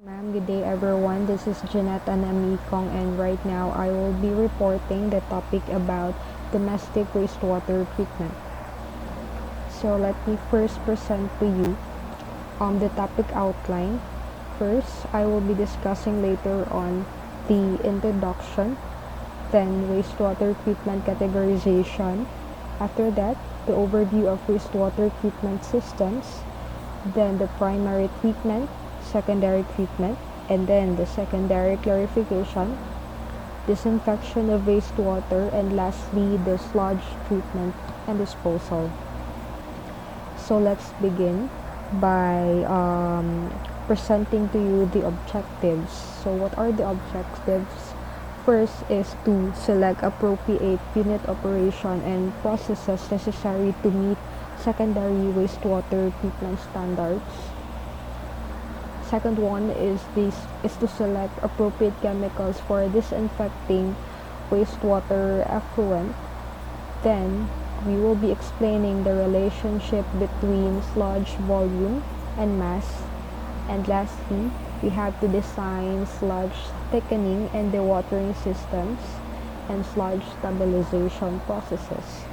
Ma'am, good day everyone. This is Jeanette and I'm Ycong, and right now I will be reporting the topic about domestic wastewater treatment. So let me first present to you the topic outline. First, I will be discussing later on the introduction, then wastewater treatment categorization. After that, the overview of wastewater treatment systems, then the primary treatment, secondary treatment, and then the secondary clarification, disinfection of wastewater, and lastly, the sludge treatment and disposal. So let's begin by presenting to you the objectives. So what are the objectives? First is to select appropriate unit operation and processes necessary to meet secondary wastewater treatment standards. Second one is to select appropriate chemicals for disinfecting wastewater effluent. Then we will be explaining the relationship between sludge volume and mass. And lastly, we have to design sludge thickening and dewatering systems and sludge stabilization processes.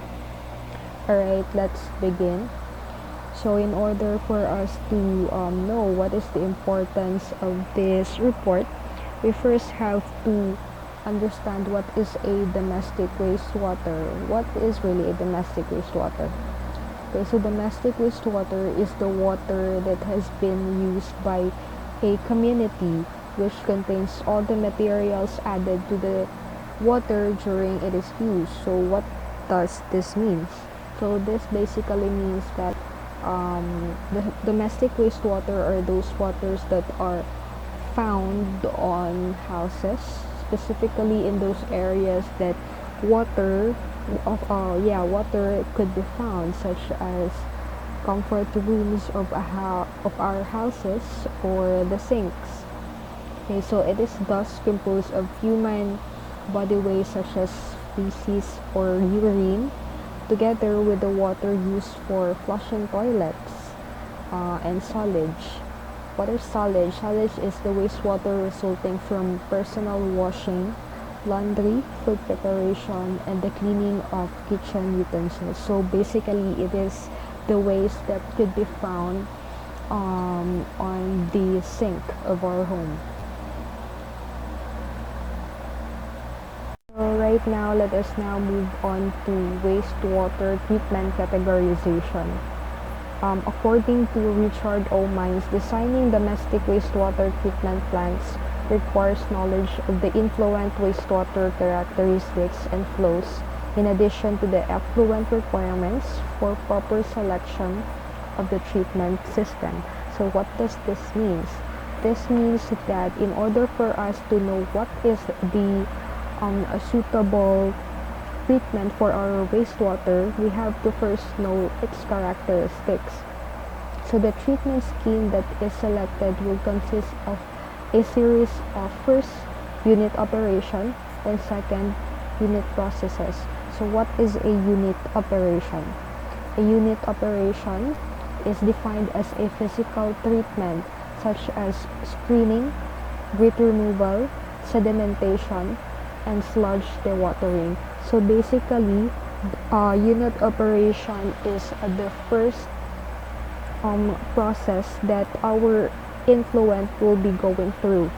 Alright, let's begin. So in order for us to know what is the importance of this report, we first have to understand what is a domestic wastewater. What is really a domestic wastewater? Okay, so domestic wastewater is the water that has been used by a community which contains all the materials added to the water during its use. So what does this mean? So this basically means that the domestic wastewater are those waters that are found on houses, specifically in those areas that water could be found, such as comfort rooms of our houses or the sinks. Okay, so it is thus composed of human body waste such as feces or urine, together with the water used for flushing toilets and sewage. What is sewage? Sewage is the wastewater resulting from personal washing, laundry, food preparation, and the cleaning of kitchen utensils. So basically, it is the waste that could be found on the sink of our home. So right now, let us now move on to wastewater treatment categorization. According to Richard O. Mines, designing domestic wastewater treatment plants requires knowledge of the influent wastewater characteristics and flows, in addition to the effluent requirements for proper selection of the treatment system. So what does this mean? This means that in order for us to know what is the a suitable treatment for our wastewater, we have to first know its characteristics. So the treatment scheme that is selected will consist of a series of first unit operation and second unit processes. So what is a unit operation? A unit operation is defined as a physical treatment such as screening, grit removal, sedimentation, and sludge dewatering. So basically, unit operation is the first process that our influent will be going through.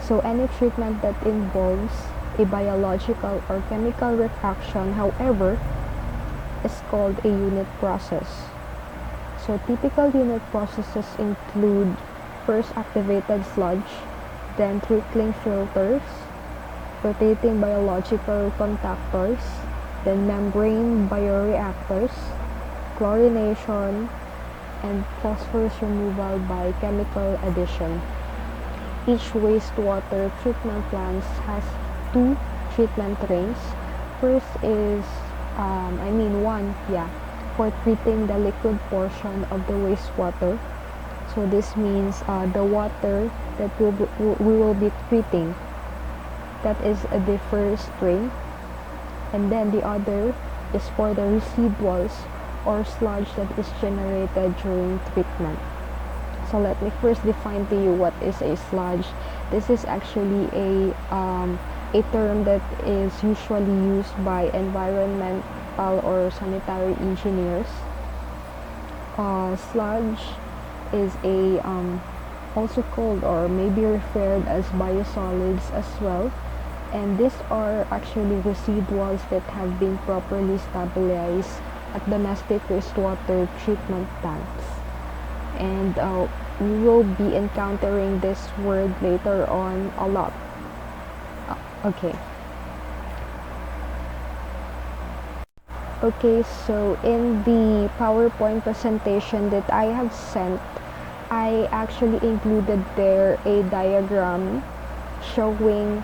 So any treatment that involves a biological or chemical reaction, however, is called a unit process. So typical unit processes include first activated sludge, then trickling filters, rotating biological contactors, then membrane bioreactors, chlorination, and phosphorus removal by chemical addition. Each wastewater treatment plant has two treatment trains. First is, for treating the liquid portion of the wastewater. So this means the water that we will be treating. That is the first train. And then the other is for the residuals or sludge that is generated during treatment. So let me first define to you what is a sludge. This is actually a term that is usually used by environmental or sanitary engineers. Sludge is a also called or maybe referred as biosolids as well, and these are actually residuals that have been properly stabilized at domestic wastewater treatment tanks. And we will be encountering this word later on a lot. Okay. Okay, so in the PowerPoint presentation that I have sent, I actually included there a diagram showing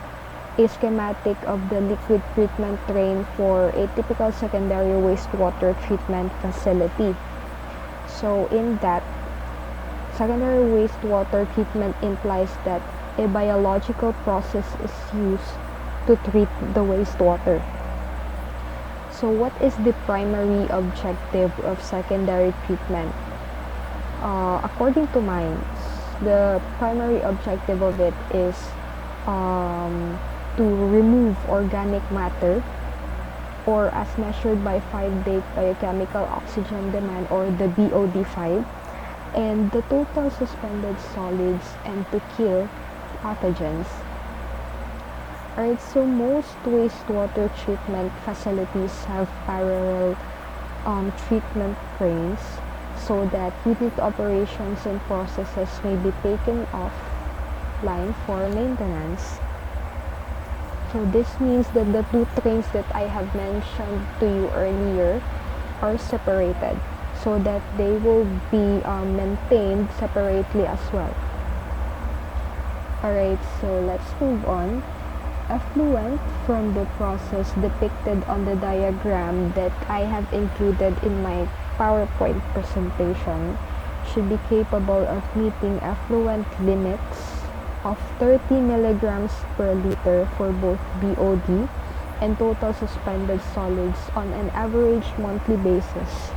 a schematic of the liquid treatment train for a typical secondary wastewater treatment facility. So in that, secondary wastewater treatment implies that a biological process is used to treat the wastewater. So what is the primary objective of secondary treatment? According to mines, the primary objective of it is to remove organic matter, or as measured by 5-day biochemical oxygen demand, or the BOD5, and the total suspended solids, and to kill pathogens. Alright, so most wastewater treatment facilities have parallel treatment trains so that unit operations and processes may be taken offline for maintenance. So this means that the two trains that I have mentioned to you earlier are separated so that they will be maintained separately as well. Alright, so let's move on. Effluent from the process depicted on the diagram that I have included in my PowerPoint presentation should be capable of meeting effluent limits of 30 milligrams per liter for both BOD and total suspended solids on an average monthly basis,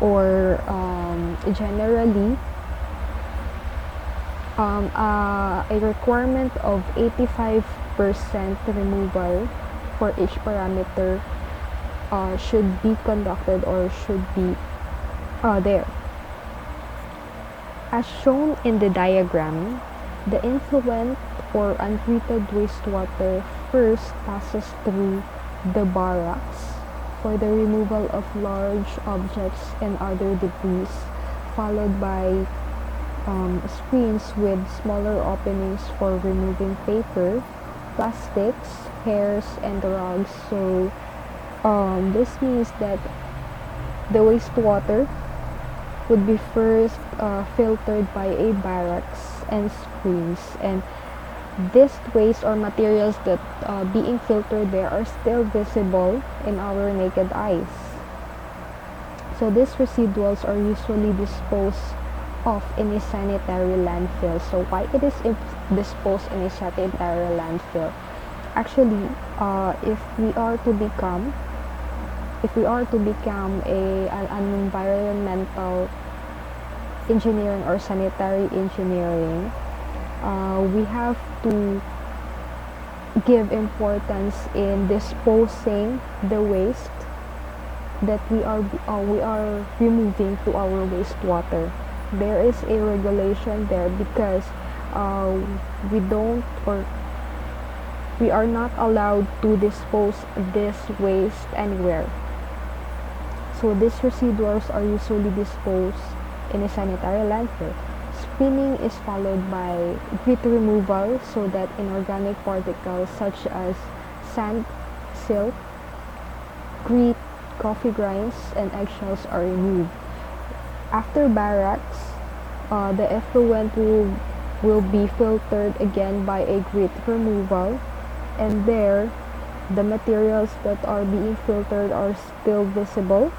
or generally a requirement of 85% removal for each parameter should be conducted or should be there. As shown in the diagram, the influent or untreated wastewater first passes through the barracks for the removal of large objects and other debris, followed by screens with smaller openings for removing paper, plastics, hairs, and rugs. So this means that the wastewater would be first filtered by a barracks and screens, and this waste or materials that being filtered there are still visible in our naked eyes. So these residuals are usually disposed of in a sanitary landfill. So why it is disposed in a sanitary landfill? Actually, if we are to become an environmental engineering or sanitary engineering, we have to give importance in disposing the waste that we are removing to our wastewater. There is a regulation there because we are not allowed to dispose this waste anywhere. So these residuals are usually disposed in a sanitary landfill. Spinning is followed by grit removal so that inorganic particles such as sand, silt, grit, coffee grinds, and eggshells are removed. After barracks, the effluent will be filtered again by a grit removal, and there the materials that are being filtered are still visible.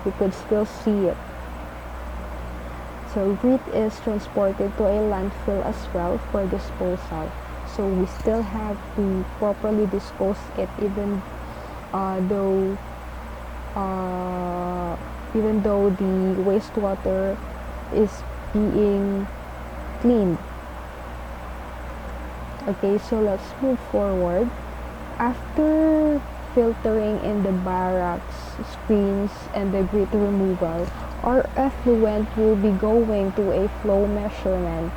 You could still see it. So grit is transported to a landfill as well for disposal. So we still have to properly dispose it even though the wastewater is being cleaned. Okay, so let's move forward. After filtering in the barracks, screens, and debris removal, our effluent will be going to a flow measurement.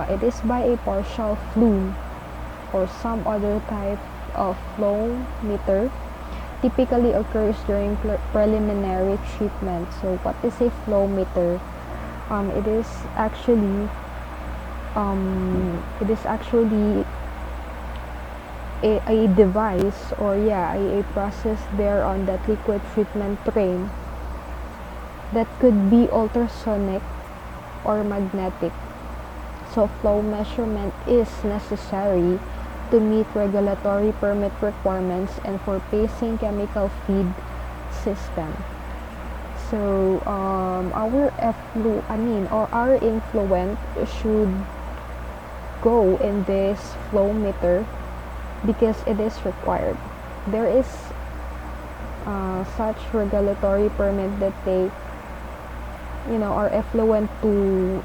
It is by a partial flume or some other type of flow meter. Typically occurs during preliminary treatment. So what is a flow meter? It is actually a device, or a process there on that liquid treatment train that could be ultrasonic or magnetic. So flow measurement is necessary to meet regulatory permit requirements and for pacing chemical feed system. So our influent should go in this flow meter because it is required. There is such regulatory permit that they, our effluent to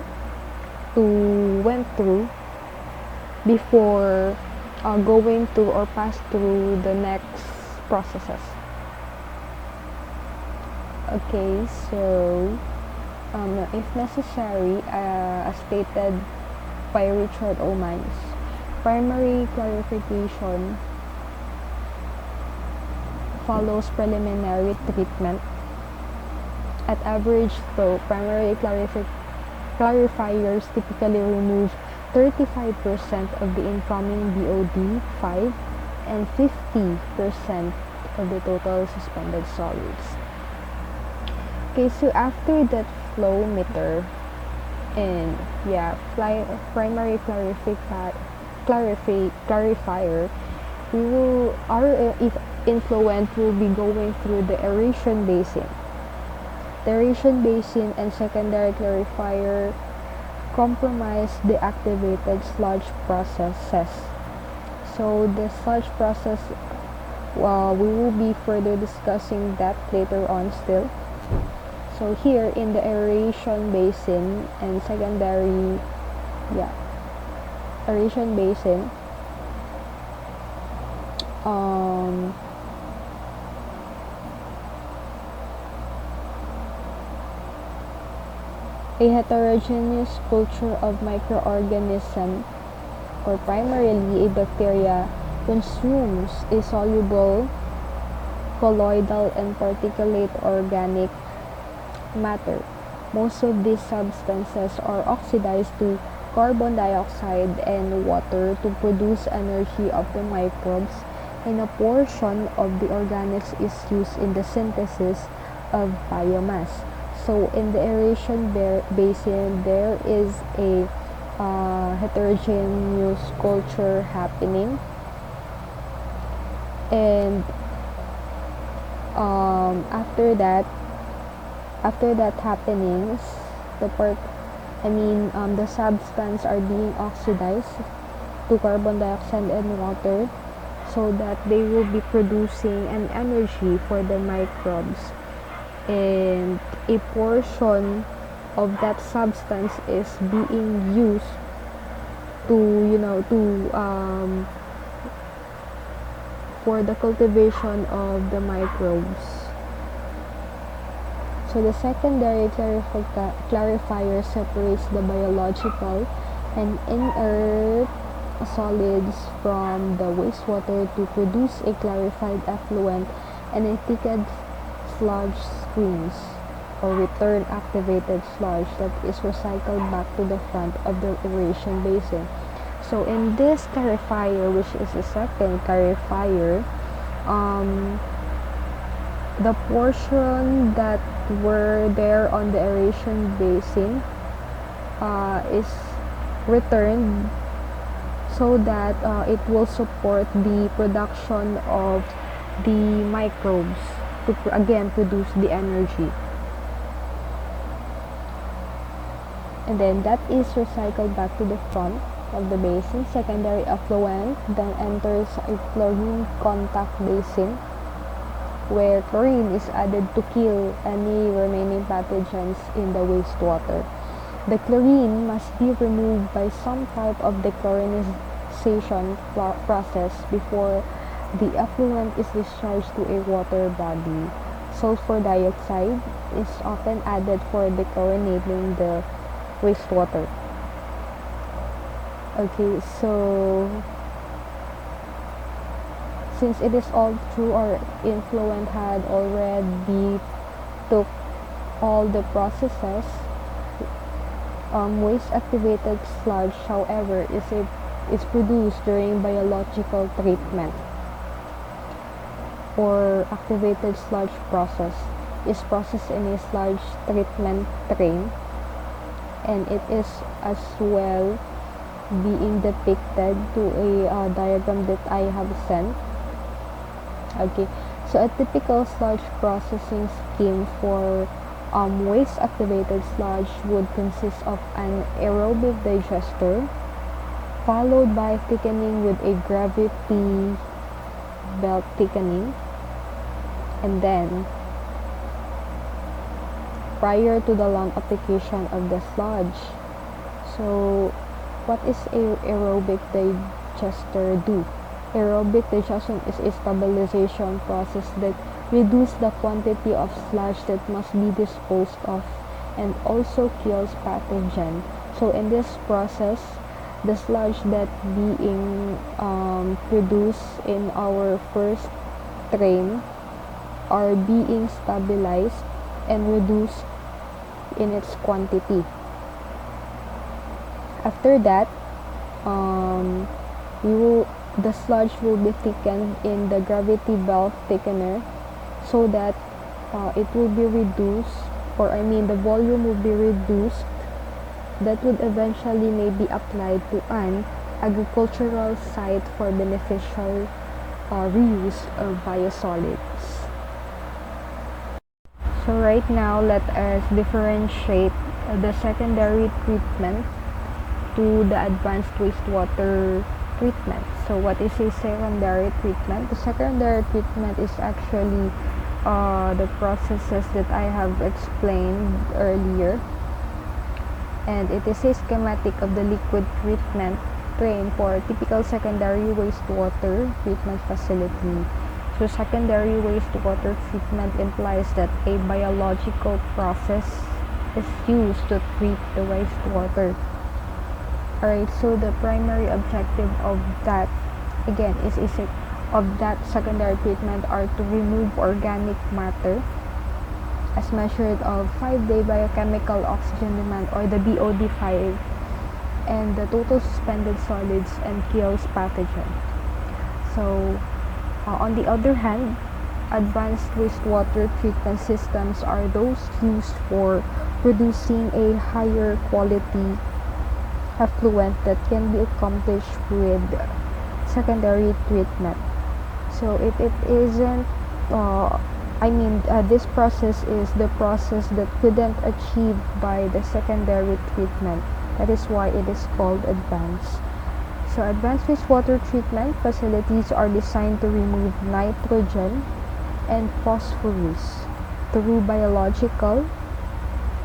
went through before going to or pass through the next processes. Okay, so if necessary, as stated by Richard Omans, primary clarification follows preliminary treatment. At average flow, primary clarifiers typically remove 35% of the incoming BOD5 and 50% of the total suspended solids. Okay, so after that flow meter and primary clarifier, our influent will be going through the aeration basin. The aeration basin and secondary clarifier compromise the activated sludge processes. So the sludge process, we will be further discussing that later on still. So here in the aeration basin and secondary aeration basin, a heterogeneous culture of microorganisms, or primarily a bacteria, consumes a soluble colloidal and particulate organic matter. Most of these substances are oxidized to carbon dioxide and water to produce energy of the microbes, and a portion of the organics is used in the synthesis of biomass. So in the aeration basin, there is a heterogeneous culture happening, and after that happenings, the substance are being oxidized to carbon dioxide and water, so that they will be producing an energy for the microbes, and a portion of that substance is being used for the cultivation of the microbes. So the secondary clarifier separates the biological and inert solids from the wastewater to produce a clarified effluent and a thickened sludge streams, or return activated sludge that is recycled back to the front of the aeration basin. So in this clarifier, which is the second clarifier, the portion that were there on the aeration basin is returned, so that it will support the production of the microbes to again produce the energy. And then that is recycled back to the front of the basin. Secondary effluent then enters a chlorine contact basin, where chlorine is added to kill any remaining pathogens in the wastewater. The chlorine must be removed by some type of dechlorinization process before the effluent is discharged to a water body. Sulfur dioxide is often added for dechlorinating the wastewater. Okay, so since it is all true, our effluent had already took all the processes, waste activated sludge, however, is produced during biological treatment, or activated sludge process is processed in a sludge treatment train, and it is as well being depicted to a diagram that I have sent. Okay, so a typical sludge processing scheme for waste activated sludge would consist of an aerobic digester followed by thickening with a gravity belt thickening, and then prior to the long application of the sludge. So what is aerobic digester do? Aerobic digestion is a stabilization process that reduces the quantity of sludge that must be disposed of and also kills pathogen. So in this process, the sludge that being produced in our first train are being stabilized and reduced in its quantity. After that, the sludge will be thickened in the gravity belt thickener so that it will be reduced, or the volume will be reduced, that would eventually may be applied to an agricultural site for beneficial reuse of biosolids. So right now, let us differentiate the secondary treatment to the advanced wastewater treatment. So what is a secondary treatment? The secondary treatment is actually the processes that I have explained earlier, and it is a schematic of the liquid treatment train for a typical secondary wastewater treatment facility. So secondary wastewater treatment implies that a biological process is used to treat the wastewater. Alright, so the primary objective of that, again, of that secondary treatment are to remove organic matter as measured of 5-day biochemical oxygen demand, or the BOD5, and the total suspended solids, and kills pathogen. So on the other hand, advanced wastewater treatment systems are those used for producing a higher quality effluent that can be accomplished with secondary treatment. So if it isn't, this process is the process that couldn't achieve by the secondary treatment. That is why it is called advanced. So advanced wastewater treatment facilities are designed to remove nitrogen and phosphorus through biological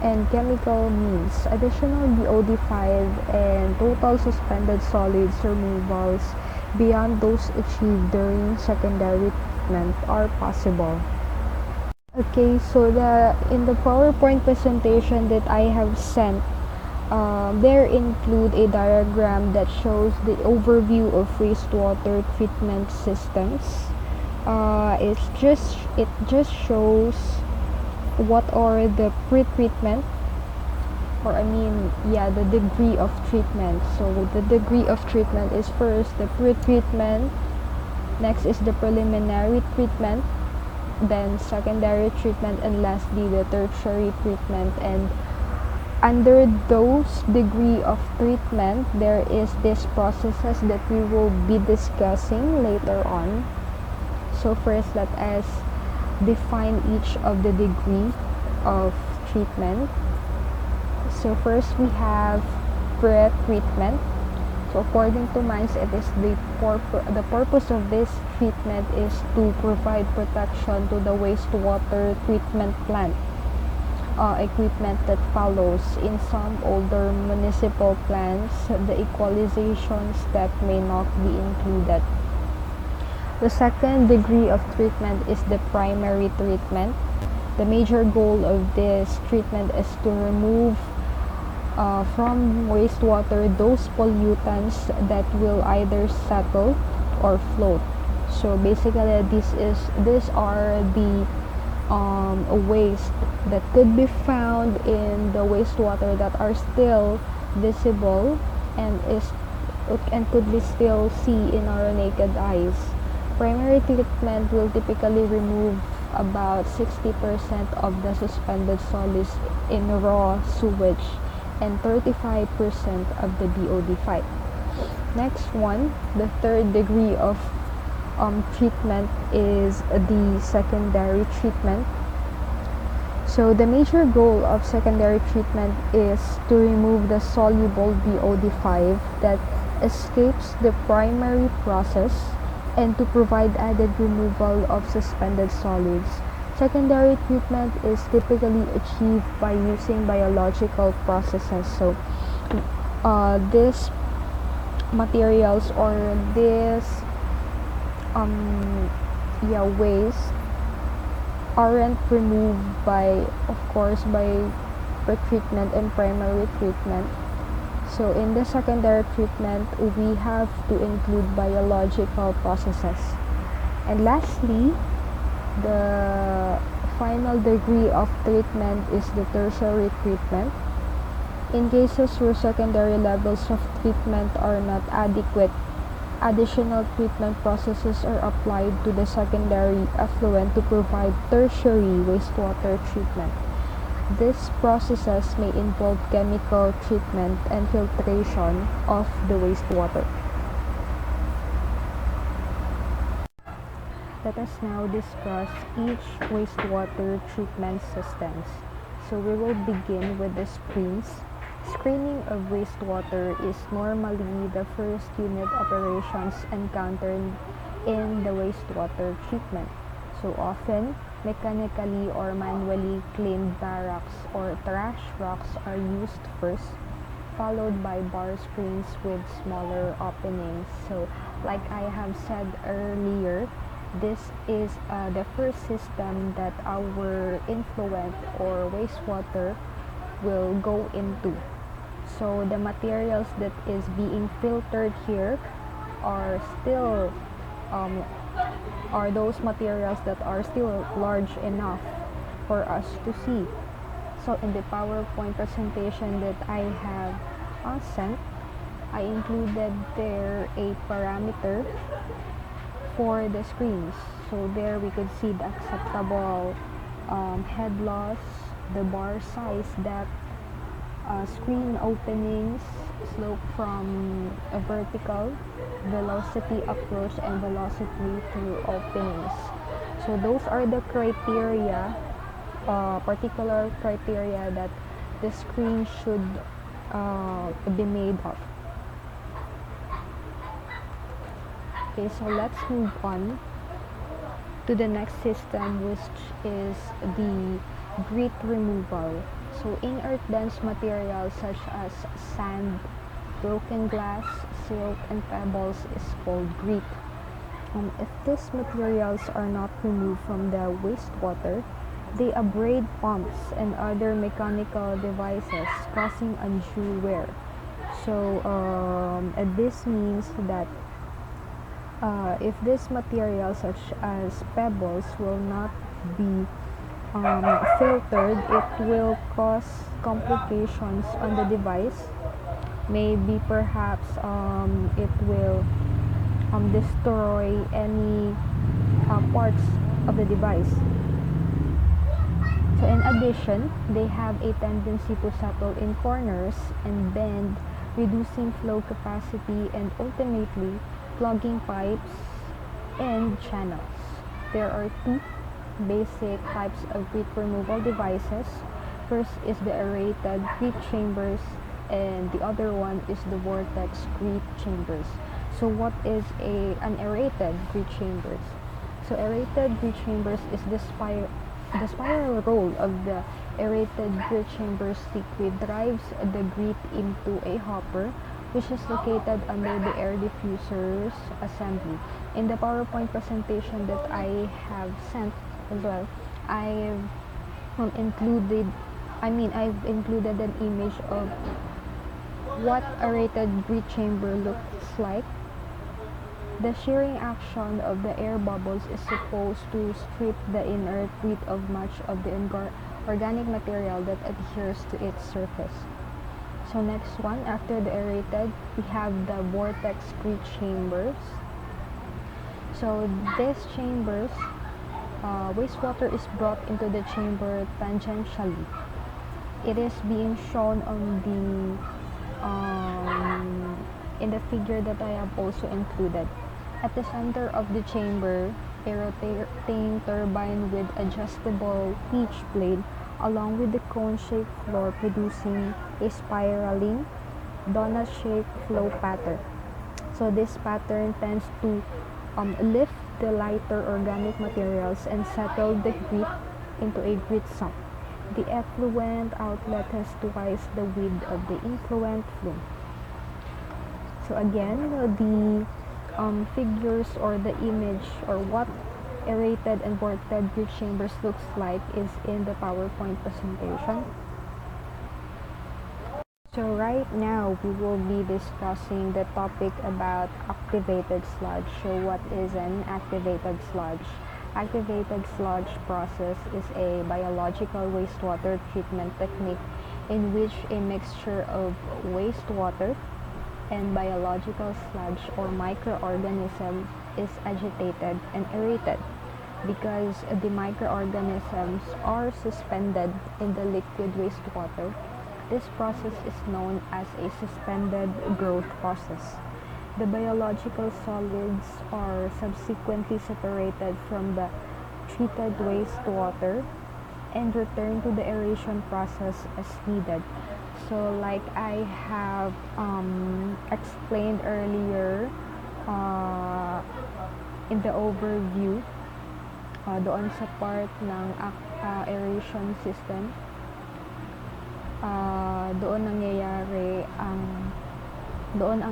and chemical means. Additional BOD5 and total suspended solids removals beyond those achieved during secondary treatment are possible. Okay, so in the PowerPoint presentation that I have sent, there include a diagram that shows the overview of wastewater treatment systems. It just shows what are the pre-treatment, or the degree of treatment. So the degree of treatment is first the pre-treatment, next is the preliminary treatment, then secondary treatment, and lastly the tertiary treatment. And under those degree of treatment, there is these processes that we will be discussing later on. So first, let us define each of the degree of treatment. So first we have pre-treatment. So according to mines, it is the purpose of this treatment is to provide protection to the wastewater treatment plant equipment that follows. In some older municipal plans, the equalization step may not be included. The second degree of treatment is the primary treatment. The major goal of this treatment is to remove from wastewater those pollutants that will either settle or float. So basically, these are the waste that could be found in the wastewater that are still visible and could be still see in our naked eyes. Primary treatment will typically remove about 60% of the suspended solids in raw sewage and 35% of the BOD5. Next one, the third degree of treatment is the secondary treatment. So the major goal of secondary treatment is to remove the soluble BOD5 that escapes the primary process and to provide added removal of suspended solids. Secondary treatment is typically achieved by using biological processes. So these materials or this waste aren't removed by pretreatment and primary treatment. So in the secondary treatment, we have to include biological processes. And lastly, the final degree of treatment is the tertiary treatment. In cases where secondary levels of treatment are not adequate, additional treatment processes are applied to the secondary effluent to provide tertiary wastewater treatment. These processes may involve chemical treatment and filtration of the wastewater. Let us now discuss each wastewater treatment systems. So we will begin with the screens. Screening of wastewater is normally the first unit operations encountered in the wastewater treatment. So often, mechanically or manually cleaned barracks or trash racks are used first, followed by bar screens with smaller openings. So like I have said earlier, this is the first system that our influent or wastewater will go into. So the materials that is being filtered here are still are those materials that are still large enough for us to see. So in the PowerPoint presentation that I have sent, I included there a parameter for the screens. So there we could see the acceptable head loss, the bar size, depth, screen openings, slope from a vertical, velocity approach, and velocity through openings. So those are the criteria, particular criteria that the screen should be made of. Okay, so let's move on to the next system, which is the grit removal. So inert dense materials such as sand, broken glass, silt, and pebbles is called grit. If these materials are not removed from the wastewater, they abrade pumps and other mechanical devices, causing undue wear. So this means that if this material such as pebbles will not be filtered, it will cause complications on the device. Maybe perhaps it will destroy any parts of the device. So in addition, they have a tendency to settle in corners and bend, reducing flow capacity and ultimately clogging pipes and channels. There are two basic types of grit removal devices. First is the aerated grit chambers, and the other one is the vortex grit chambers. So what is an aerated grit chambers? So aerated grit chambers is the spiral roll of the aerated grit chamber's liquid drives the grit into a hopper, which is located under the air diffuser's assembly. In the PowerPoint presentation that I have sent as well, I've included an image of what aerated grit chamber looks like. The shearing action of the air bubbles is supposed to strip the inert grit of much of the organic material that adheres to its surface. So next one, after the aerated, we have the vortex grit chambers. So these chambers, wastewater is brought into the chamber tangentially. It is being shown on in the figure that I have also included. At the center of the chamber, a rotating turbine with adjustable pitch blade along with the cone-shaped floor producing a spiraling donut-shaped flow pattern. So this pattern tends to lift the lighter organic materials and settle the grit into a grit sump. The effluent outlet has twice the width of the influent flume. So again, the figures or the image or what aerated and vortex grit chambers looks like is in the PowerPoint presentation. So right now we will be discussing the topic about activated sludge. So what is an activated sludge? Activated sludge process is a biological wastewater treatment technique in which a mixture of wastewater and biological sludge or microorganism is agitated and aerated. Because the microorganisms are suspended in the liquid wastewater, this process is known as a suspended growth process. The biological solids are subsequently separated from the treated wastewater and returned to the aeration process as needed. So like I have explained earlier in the overview, doon sa part ng aeration system, doon ang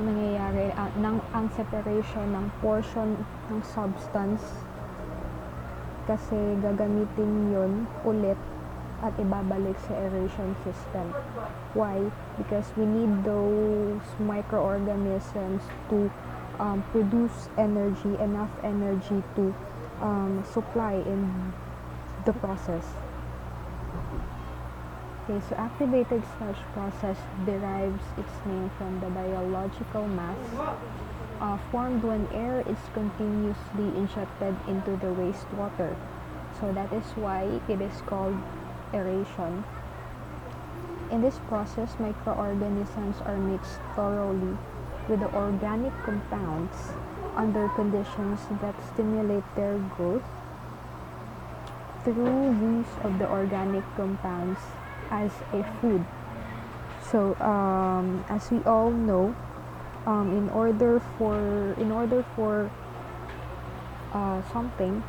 nangyayari ang separation ng portion ng substance kasi gagamitin yun ulit at ibabalik sa aeration system. Why? Because we need those microorganisms to produce energy, enough energy to supply in the process. Okay, so activated sludge process derives its name from the biological mass formed when air is continuously injected into the wastewater. So that is why it is called aeration. In this process, microorganisms are mixed thoroughly with the organic compounds under conditions that stimulate their growth through use of the organic compounds as a food. So as we all know, in order for something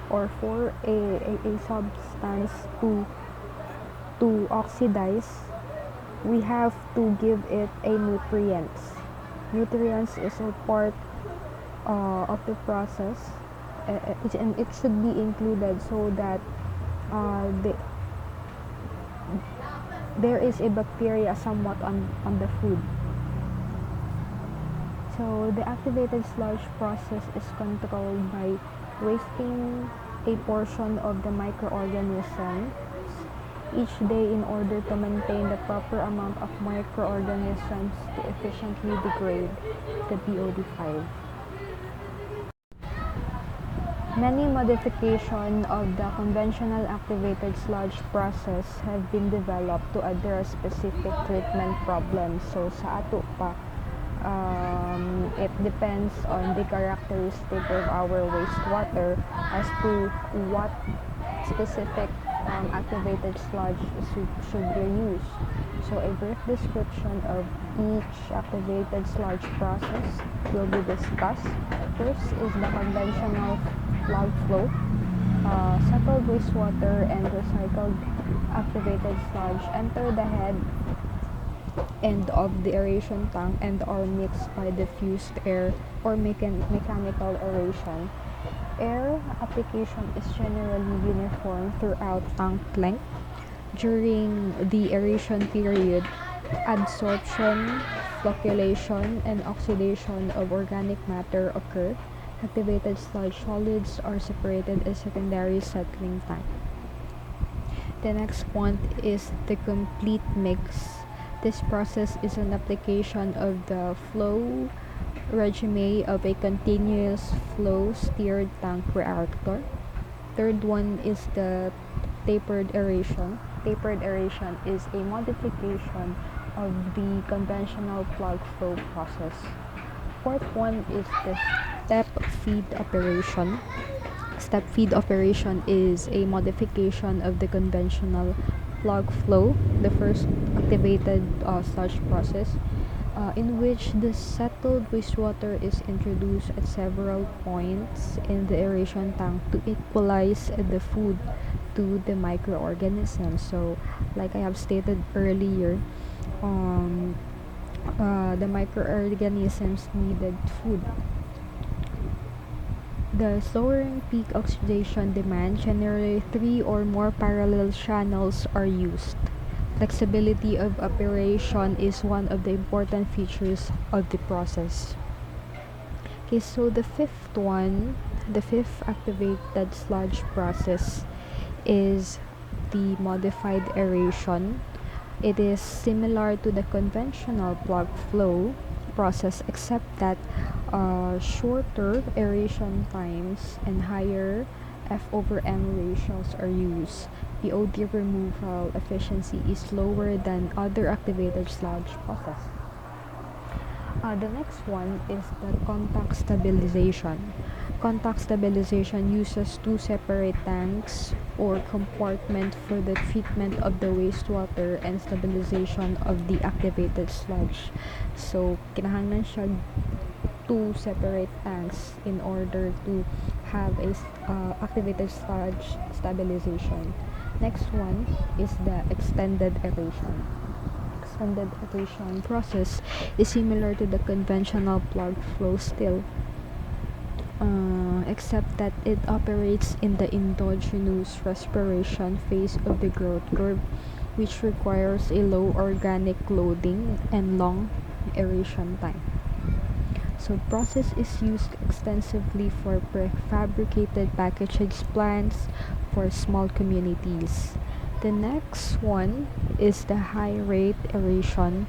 or for a substance to oxidize, we have to give it a nutrients. Nutrients is a part of the process, and it should be included so that there is a bacteria somewhat on the food. So the activated sludge process is controlled by wasting a portion of the microorganisms each day in order to maintain the proper amount of microorganisms to efficiently degrade the BOD5. Many modifications of the conventional activated sludge process have been developed to address specific treatment problems. So sa ato pa, it depends on the characteristic of our wastewater as to what specific activated sludge should we use. So a brief description of each activated sludge process will be discussed. First is the conventional plug flow. Settled wastewater and recycled activated sludge enter the head end of the aeration tank and are mixed by diffused air or mechanical aeration. Air application is generally uniform throughout tank length. During the aeration period, adsorption, flocculation, and oxidation of organic matter occur. Activated sludge solids are separated as secondary settling tank. The next one is the complete mix. This process is an application of the flow regime of a continuous flow steered tank reactor. Third one is the tapered aeration. Tapered aeration is a modification of the conventional plug flow process. Fourth one is the step feed operation. Step feed operation is a modification of the conventional plug flow, the first activated sludge process, in which the settled wastewater is introduced at several points in the aeration tank to equalize the food to the microorganisms. So, like I have stated earlier, the microorganisms needed food. The lowering peak oxidation demand, generally 3 or more parallel channels are used. Flexibility of operation is one of the important features of the process. Okay, so the fifth activated sludge process is the modified aeration. It is similar to the conventional plug flow process except that shorter aeration times and higher F over M ratios are used. The OD removal efficiency is lower than other activated sludge process. The next one is the contact stabilization. Contact stabilization uses two separate tanks or compartments for the treatment of the wastewater and stabilization of the activated sludge. So, kinahanglan siya two separate tanks in order to have a activated sludge stabilization. Next one is the extended aeration. Extended aeration process is similar to the conventional plug flow still, except that it operates in the endogenous respiration phase of the growth curve, which requires a low organic loading and long aeration time. So process is used extensively for prefabricated packaged plants for small communities. The next one is the high rate aeration.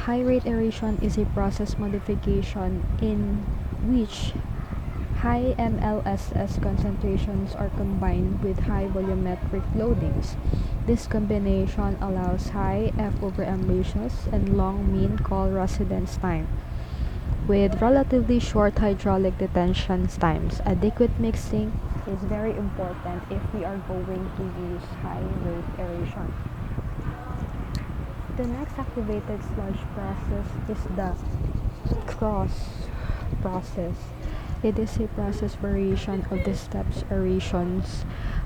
High rate aeration is a process modification in which high MLSS concentrations are combined with high volumetric loadings. This combination allows high F over M ratios and long mean call residence time, with relatively short hydraulic detention times. Adequate mixing is very important if we are going to use high rate aeration. The next activated sludge process is the cross process. It is a process variation of the steps aerations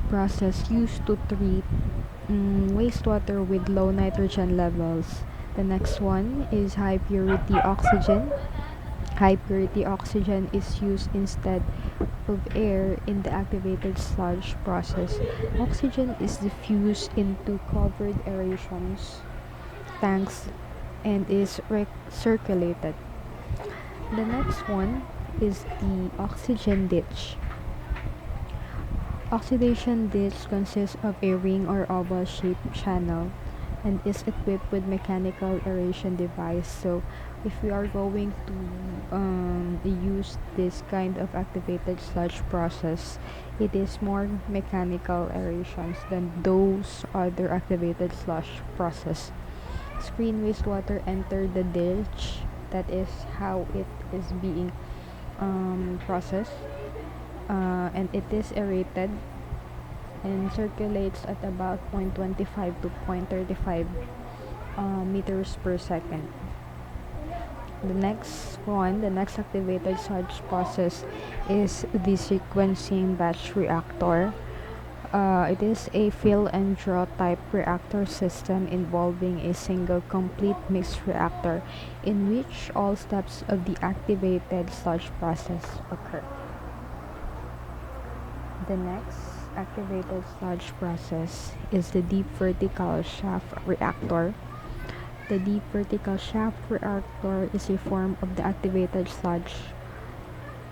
process used to treat wastewater with low nitrogen levels. The next one is high purity oxygen. High purity oxygen is used instead of air in the activated sludge process. Oxygen is diffused into covered aerations tanks and is recirculated. The next one is the oxygen ditch. Oxidation ditch consists of a ring or oval shaped channel and is equipped with mechanical aeration device. So if we are going to use this kind of activated sludge process, it is more mechanical aerations than those other activated sludge process. Screen wastewater enter the ditch. That is how it is being processed, and it is aerated and circulates at about 0.25 to 0.35 meters per second. The next activated sludge process is the sequencing batch reactor. It is a fill and draw type reactor system involving a single complete mixed reactor in which all steps of the activated sludge process occur. The next activated sludge process is the deep vertical shaft reactor. The deep vertical shaft reactor is a form of the activated sludge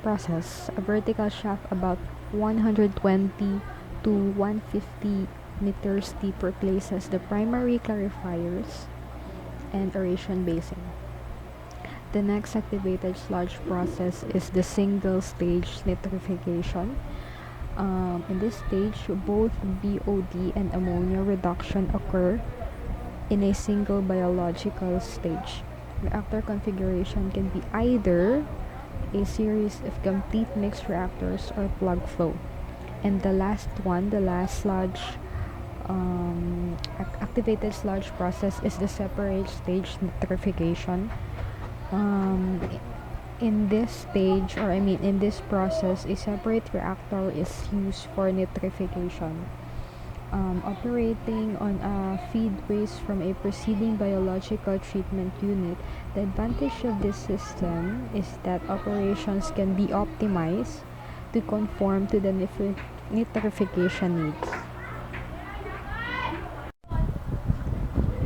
process. A vertical shaft about 120 to 150 meters deep replaces the primary clarifiers and aeration basin. The next activated sludge process is the single stage nitrification. In this stage, both BOD and ammonia reduction occur in a single biological stage. Reactor configuration can be either a series of complete mixed reactors or plug flow. And the last sludge activated sludge process is the separate stage nitrification. In this process, a separate reactor is used for nitrification. Operating on a feed waste from a preceding biological treatment unit, the advantage of this system is that operations can be optimized to conform to the nitrification needs.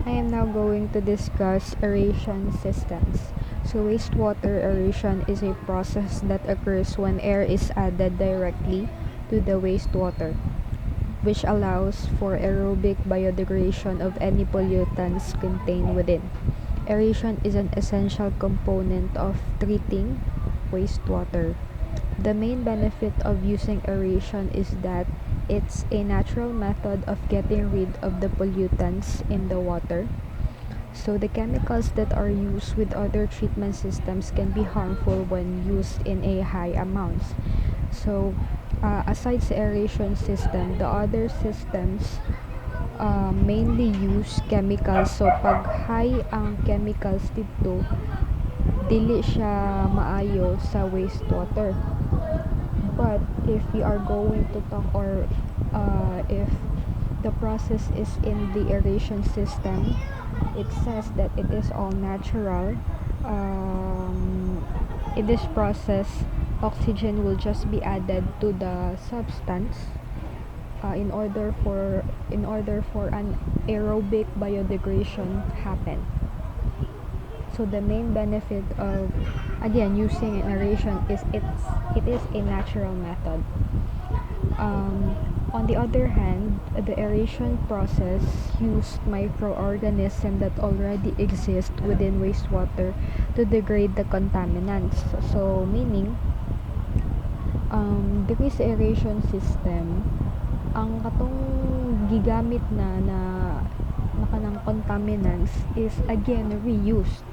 I am now going to discuss aeration systems. So wastewater aeration is a process that occurs when air is added directly to the wastewater, which allows for aerobic biodegradation of any pollutants contained within. Aeration is an essential component of treating wastewater. The main benefit of using aeration is that it's a natural method of getting rid of the pollutants in the water. So the chemicals that are used with other treatment systems can be harmful when used in a high amounts. So aside sa aeration system, the other systems mainly use chemicals. So pag high ang chemicals dito, dili siya maayo sa wastewater. But if we are going to talk if the process is in the aeration system, it says that it is all natural. In this process, oxygen will just be added to the substance in order for an aerobic biodegradation happen. So the main benefit of again using an aeration is it is a natural method. On the other hand, the aeration process used microorganisms that already exist within wastewater to degrade the contaminants. So meaning, diri sa aeration system, ang katong gigamit na kanang contaminants is again reused.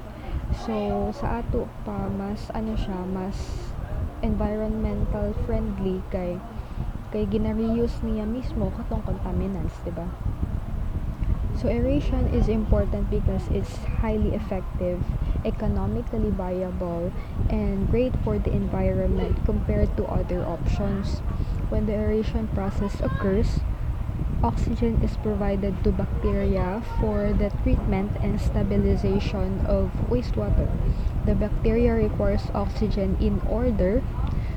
So sa ato pa mas mas environmental friendly kay gina-reuse niya mismo katong contaminants, diba? So aeration is important because it's highly effective, economically viable, and great for the environment compared to other options. When the aeration process occurs, oxygen is provided to bacteria for the treatment and stabilization of wastewater. The bacteria requires oxygen in order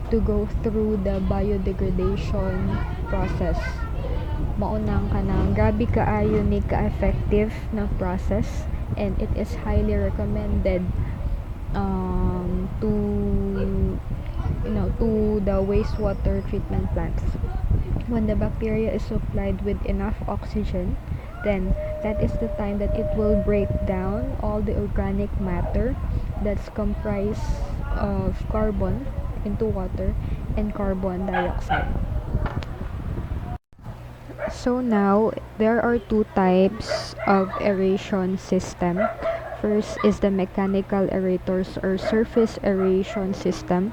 to go through the biodegradation process. Maunang kanang grabe kaayo ni ka-effective na process, and it is highly recommended to the wastewater treatment plants. When the bacteria is supplied with enough oxygen, then that is the time that it will break down all the organic matter that's comprised of carbon into water and carbon dioxide. So now there are two types of aeration system. First is the mechanical aerators or surface aeration system,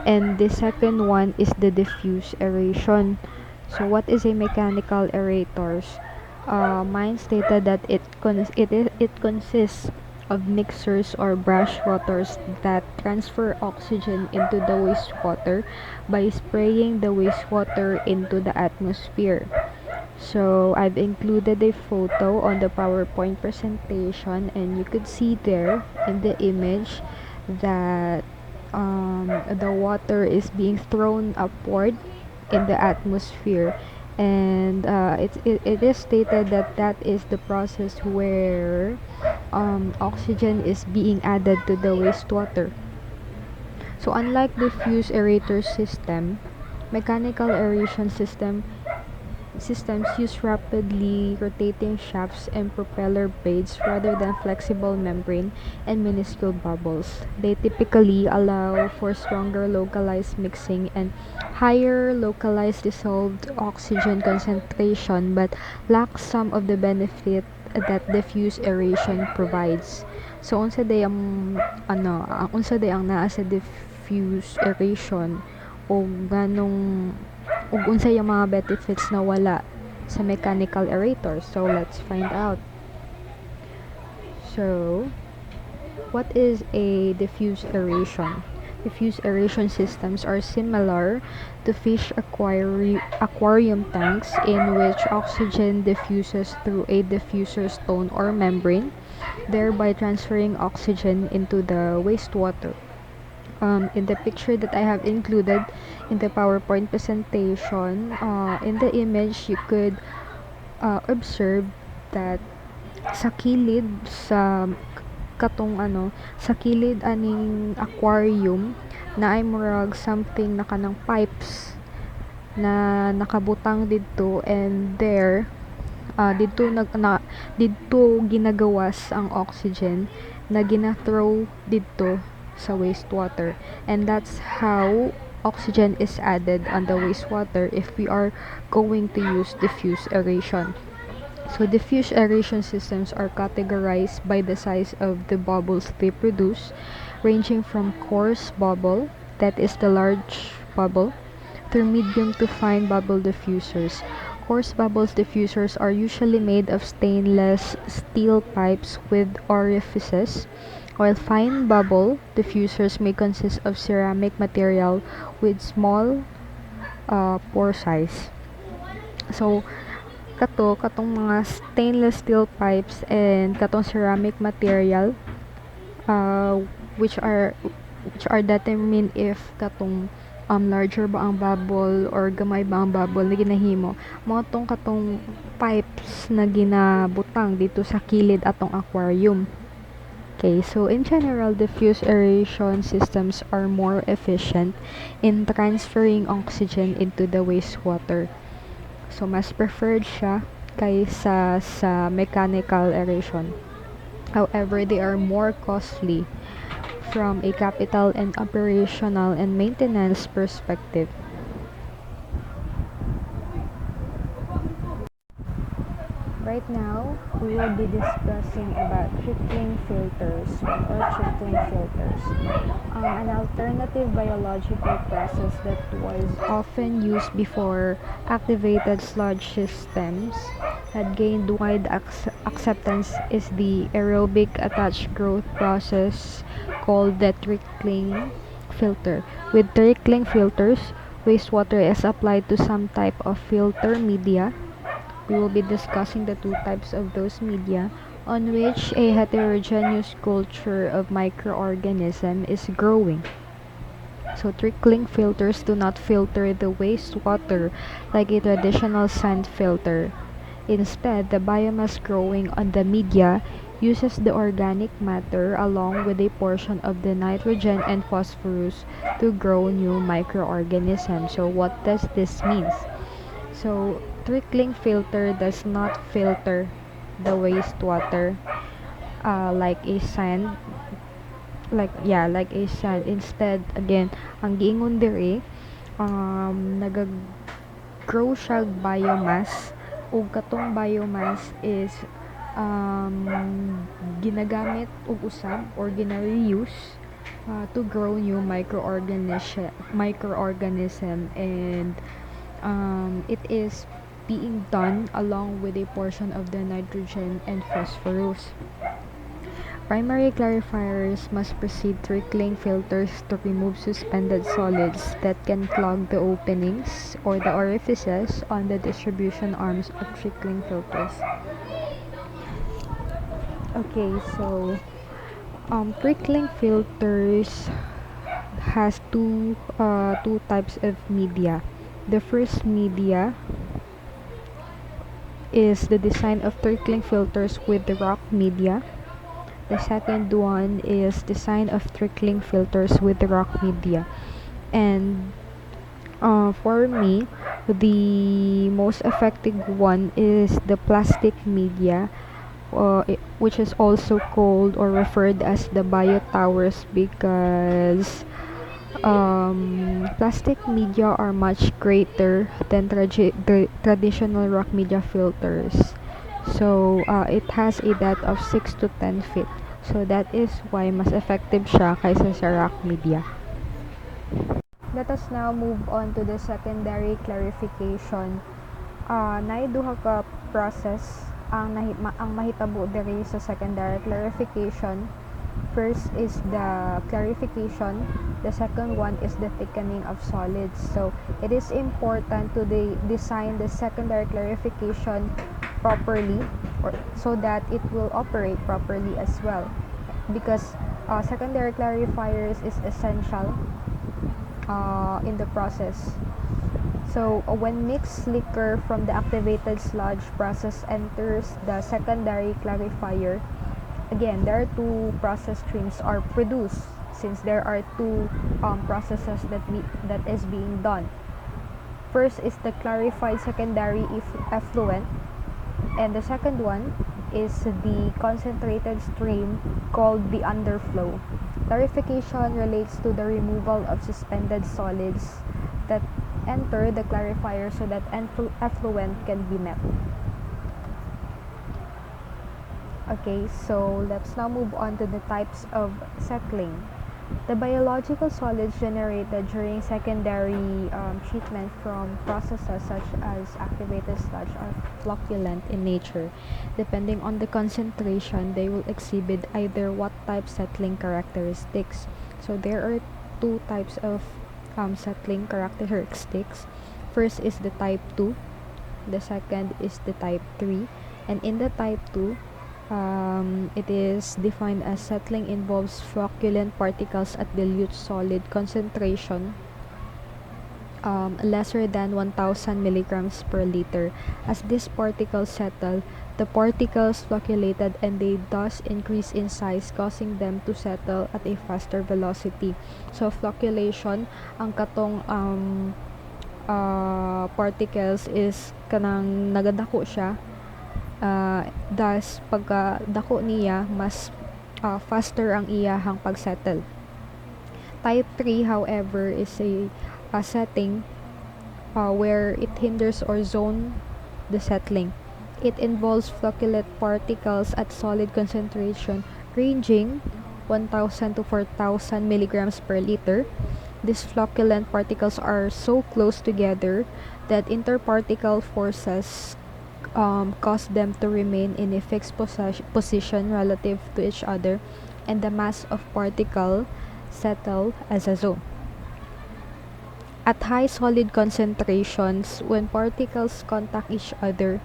and the second one is the diffuse aeration. So what is a mechanical aerators? Mine stated that it consists of mixers or brushwaters that transfer oxygen into the wastewater by spraying the wastewater into the atmosphere. So I've included a photo on the PowerPoint presentation, and you could see there in the image that the water is being thrown upward in the atmosphere, and it is stated that that is the process where oxygen is being added to the wastewater. So unlike diffuse aerator system, mechanical aeration systems use rapidly rotating shafts and propeller blades rather than flexible membrane and minuscule bubbles. They typically allow for stronger localized mixing and higher localized dissolved oxygen concentration, but lack some of the benefit that diffuse aeration provides. So unsa day ang naa sa diffuse aeration o ganong ug unsay ang mga benefits na wala sa mechanical aerator. So let's find out. So what is a diffuse aeration? Diffuse aeration systems are similar to fish aquarium tanks in which oxygen diffuses through a diffuser stone or membrane, thereby transferring oxygen into the wastewater. In the picture that I have included in the PowerPoint presentation, in the image you could observe that sa kilid sa kilid aning aquarium na ay murag something na kanang pipes na nakabutang didto, and there didto ginagawas ang oxygen na gina-throw didto sa wastewater, and that's how oxygen is added on the wastewater if we are going to use diffuse aeration. So diffuse aeration systems are categorized by the size of the bubbles they produce, ranging from coarse bubble, that is the large bubble, through medium to fine bubble diffusers. Coarse bubbles diffusers are usually made of stainless steel pipes with orifices, while fine bubble diffusers may consist of ceramic material with small pore size. So katong mga stainless steel pipes and katong ceramic material, uh, which are determined if katong larger ba ang bubble or gamay ba ang bubble na ginahimo, mga tong katong pipes na ginabutang dito sa kilid atong aquarium. Okay, so in general, diffuse aeration systems are more efficient in transferring oxygen into the wastewater. So mas preferred siya kaysa sa mechanical aeration. However, they are more costly from a capital and operational and maintenance perspective. Right now, we will be discussing about trickling filters or trickling filters, an alternative biological process that was often used before activated sludge systems had gained wide acceptance is the aerobic attached growth process called the trickling filter. With trickling filters, wastewater is applied to some type of filter media. We will be discussing the two types of those media on which a heterogeneous culture of microorganisms is growing. So trickling filters do not filter the wastewater like a traditional sand filter. Instead, the biomass growing on the media uses the organic matter along with a portion of the nitrogen and phosphorus to grow new microorganisms. So what does this mean? So trickling filter does not filter the wastewater like a sand, like a sand. Instead, again, ang giingon diri nag-grow siya biomass, ug katong biomass is ginagamit ug usab or gina-reuse to grow new microorganism, and it is being done along with a portion of the nitrogen and phosphorus. Primary clarifiers must precede trickling filters to remove suspended solids that can clog the openings or the orifices on the distribution arms of trickling filters. Okay, so trickling filters has two types of media. The first media is the design of trickling filters with the rock media. The second one is design of trickling filters with the rock media. And for me, the most effective one is the plastic media, which is also called or referred as the bio towers, because plastic media are much greater than the traditional rock media filters. So, it has a depth of 6 to 10 feet. So, that is why mas effective siya kaysa sa rock media. Let us now move on to the secondary clarification. Duha ka process ang mahitabo diri sa secondary clarification. First is the clarification. The second one is the thickening of solids. So, it is important to design the secondary clarification properly, so that it will operate properly as well. Because secondary clarifiers is essential in the process. So, when mixed liquor from the activated sludge process enters the secondary clarifier, again, there are two process streams are produced, since there are two processes that is being done. First is the clarified secondary effluent, and the second one is the concentrated stream called the underflow. Clarification relates to the removal of suspended solids that enter the clarifier so that effluent can be met. Okay, so let's now move on to the types of settling. The biological solids generated during secondary treatment from processes such as activated sludge are flocculent in nature. Depending on the concentration, they will exhibit either what type settling characteristics. So there are two types of settling characteristics. First is the type 2, the second is the type 3, and in the type 2, it is defined as settling involves flocculent particles at dilute solid concentration lesser than 1000 milligrams per liter. As these particles settle, the particles flocculated and they thus increase in size, causing them to settle at a faster velocity. So, flocculation, ang katong particles is kanang nagadako siya. Thus, pagka dako niya, mas faster ang iyahang pagsettle. Type 3, however, is a setting where it hinders or zone the settling. It involves flocculent particles at solid concentration ranging 1000 to 4000 milligrams per liter. These flocculent particles are so close together that interparticle forces cause them to remain in a fixed position relative to each other, and the mass of particle settle as a zone. At high solid concentrations, when particles contact each other,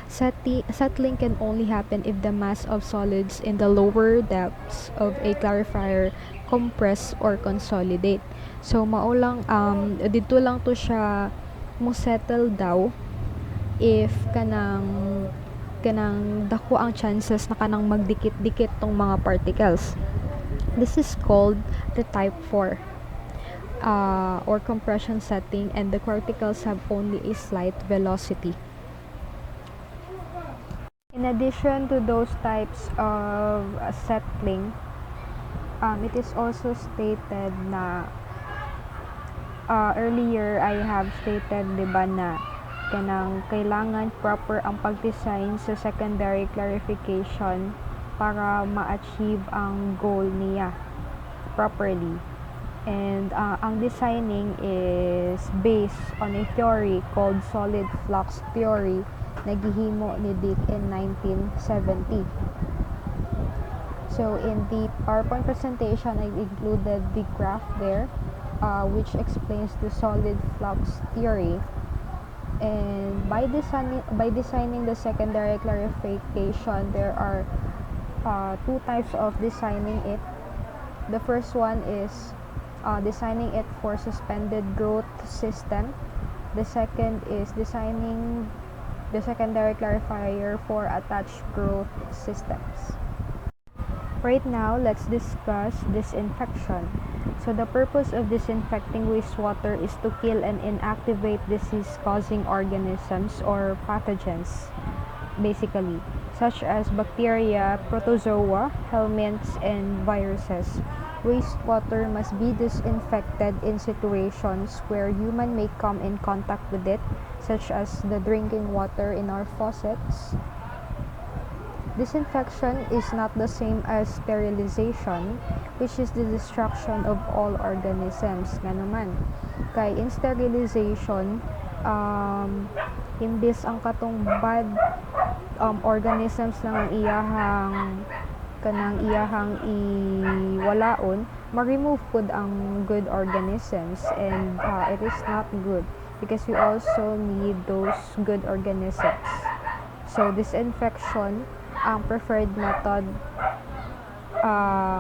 settling can only happen if the mass of solids in the lower depths of a clarifier compress or consolidate. So maulang dito lang to siya mo settle daw if kanang dako ang chances na kanang magdikit-dikit tong mga particles. This is called the type 4 or compression setting, and the particles have only a slight velocity. In addition to those types of settling, it is also stated na earlier I have stated, diba, na kanang kailangan proper ang pag-design sa secondary clarification para ma-achieve ang goal niya properly. And ang designing is based on a theory called solid flux theory na gihimo ni Dick in 1970. So in the PowerPoint presentation, I included the graph there, which explains the solid flux theory. And by designing the secondary clarification, there are two types of designing it. The first one is designing it for suspended growth system. The second is designing the secondary clarifier for attached growth systems. Right now, let's discuss disinfection. So the purpose of disinfecting wastewater is to kill and inactivate disease-causing organisms or pathogens, basically, such as bacteria, protozoa, helminths, and viruses. Wastewater must be disinfected in situations where human may come in contact with it, such as the drinking water in our faucets. Disinfection is not the same as sterilization, which is the destruction of all organisms. Nga naman. Kay in sterilization, imbis ang katong bad organisms lang ang iyahang iwalaon, ma-remove pud ang good organisms, and it is not good because we also need those good organisms. So disinfection ang preferred method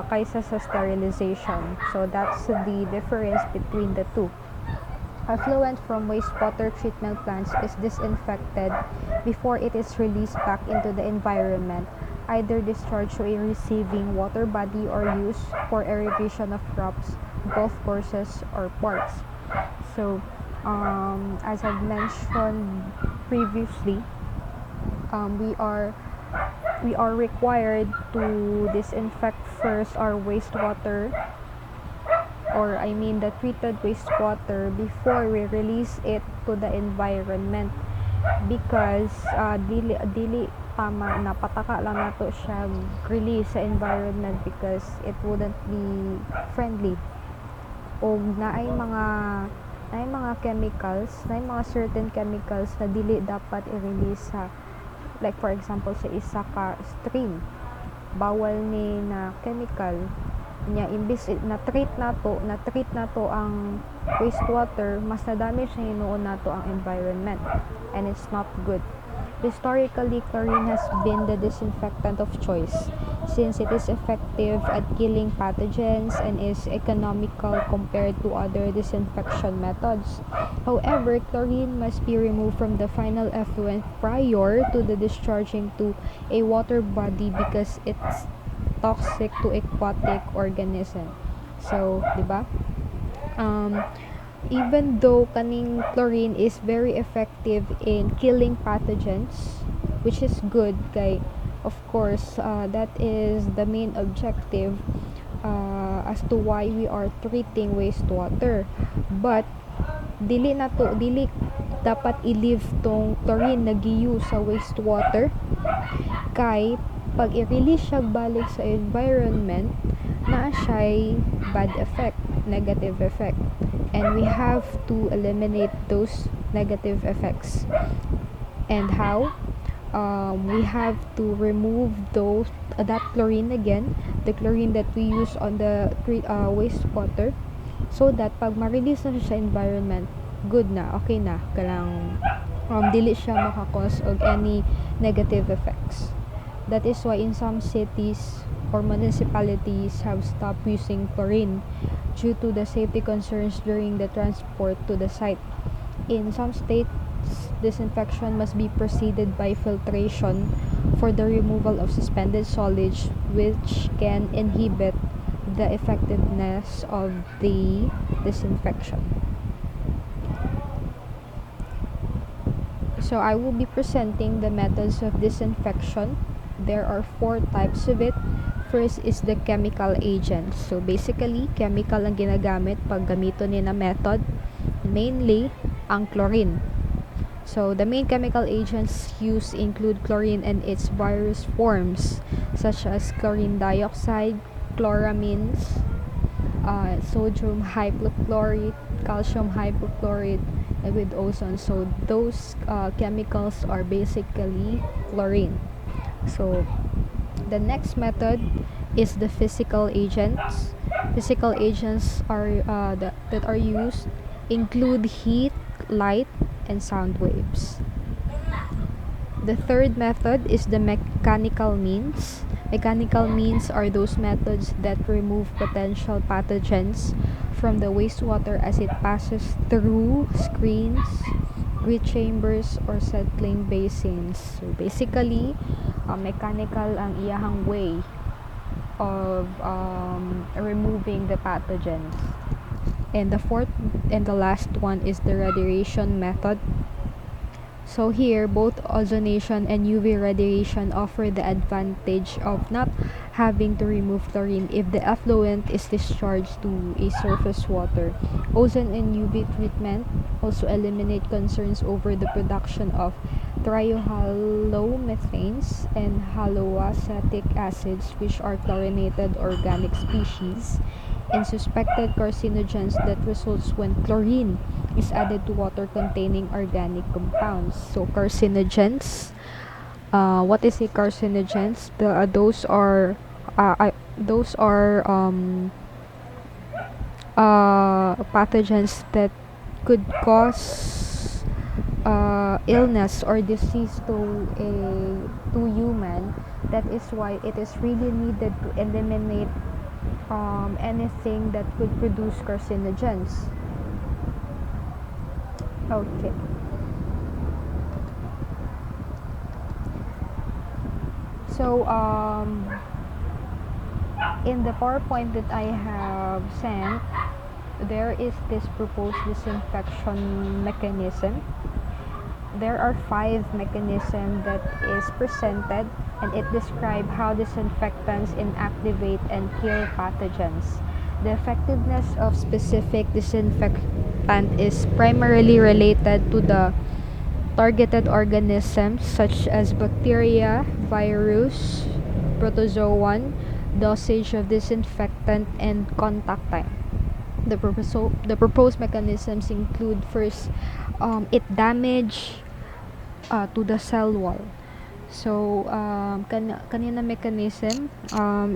kaysa sa sterilization. So that's the difference between the two. Effluent from wastewater treatment plants is disinfected before it is released back into the environment, either discharged to a receiving water body or used for irrigation of crops, golf courses, or parks. So, as I've mentioned previously, we are required to disinfect first our wastewater, or I mean the treated wastewater, before we release it to the environment, because dili tama na pataka lang nato siya release sa environment because it wouldn't be friendly. O naay mga chemicals, naay mga certain chemicals na dili dapat i-release sa, like for example sa isa ka stream, bawal ni na chemical nya, imbis na treat nato ang wastewater, mas nadami siya hinuon nato ang environment, and it's not good. Historically, chlorine has been the disinfectant of choice since it is effective at killing pathogens and is economical compared to other disinfection methods. However, chlorine must be removed from the final effluent prior to the discharging to a water body because it's toxic to aquatic organism. So, di ba? Even though kaning chlorine is very effective in killing pathogens, which is good, kay of course that is the main objective as to why we are treating wastewater, but dili dapat i-leave tong chlorine na giyu sa wastewater, kay pag i-release siya balik sa environment, na siya'y bad effect, negative effect, and we have to eliminate those negative effects. And how? We have to remove that chlorine again, the chlorine that we use on the wastewater, so that pag ma-release na siya sa environment, good na, okay na, kalang dili siya makakause of any negative effects. That is why in some cities or municipalities have stopped using chlorine due to the safety concerns during the transport to the site. In some states, disinfection must be preceded by filtration for the removal of suspended solids, which can inhibit the effectiveness of the disinfection. So I will be presenting the methods of disinfection. There are 4 types of it. First is the chemical agents. So basically, chemical ang ginagamit pag gamito ni na method, mainly ang chlorine. So the main chemical agents used include chlorine and its various forms, such as chlorine dioxide, chloramines, sodium hypochlorite, calcium hypochlorite, and with ozone. So those chemicals are basically chlorine. So The next method is the physical agents. Physical agents that are used include heat, light, and sound waves. The third method is the mechanical means. Mechanical means are those methods that remove potential pathogens from the wastewater as it passes through screens, grit chambers, or settling basins. So basically, mechanical ang iyahang way of removing the pathogens. And the fourth and the last one is the radiation method. So here, both ozonation and UV radiation offer the advantage of not having to remove chlorine if the effluent is discharged to a surface water. Ozone and UV treatment also eliminate concerns over the production of triohalomethanes and haloacetic acids, which are chlorinated organic species and suspected carcinogens that results when chlorine is added to water containing organic compounds. So carcinogens, what is a carcinogens? Those are pathogens that could cause illness or disease to human. That is why it is really needed to eliminate anything that could produce carcinogens. Okay. So in the PowerPoint that I have sent, there is this proposed disinfection mechanism. There are 5 mechanisms that is presented, and it describes how disinfectants inactivate and kill pathogens. The effectiveness of specific disinfectant is primarily related to the targeted organisms such as bacteria, virus, protozoan, dosage of disinfectant, and contact time. The proposed mechanisms include first, it damage to the cell wall. So kanina mechanism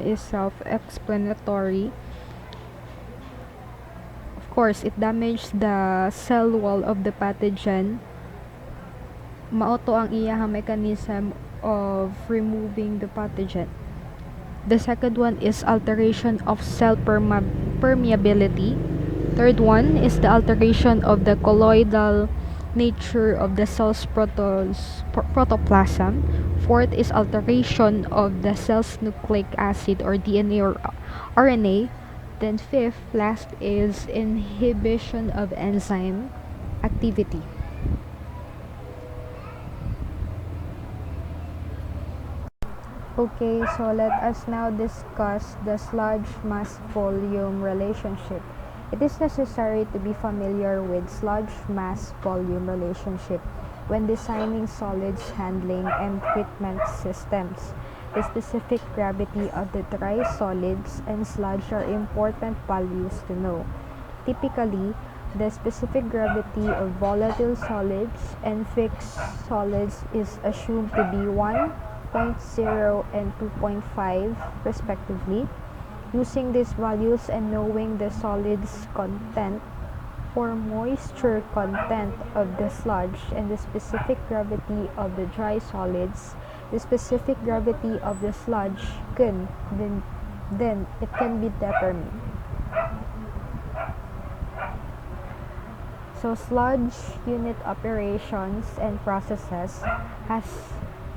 is self-explanatory. Of course, it damages the cell wall of the pathogen. Maoto ang iyahang mechanism of removing the pathogen. The second one is alteration of cell permeability. Third one is the alteration of the colloidal nature of the cell's protoplasm. Fourth is alteration of the cell's nucleic acid or DNA or RNA. Then fifth, last is inhibition of enzyme activity. Okay, so let us now discuss the sludge mass volume relationship. It is necessary to be familiar with sludge mass volume relationship when designing solids handling and treatment systems. The specific gravity of the dry solids and sludge are important values to know. Typically, the specific gravity of volatile solids and fixed solids is assumed to be 1.0 and 2.5 respectively. Using these values and knowing the solid's content or moisture content of the sludge and the specific gravity of the dry solids, the specific gravity of the sludge then it can be determined. So sludge unit operations and processes has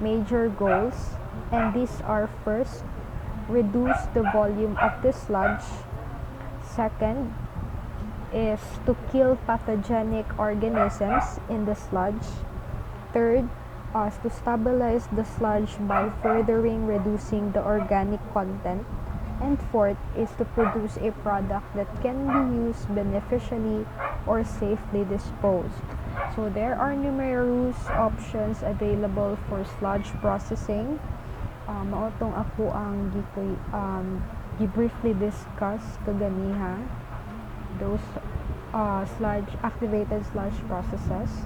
major goals, and these are: first, reduce the volume of the sludge. Second is to kill pathogenic organisms in the sludge. Third is to stabilize the sludge by furthering reducing the organic content. And fourth is to produce a product that can be used beneficially or safely disposed. So there are numerous options available for sludge processing. Maotong ako ang briefly discuss kaganiha those activated sludge processes.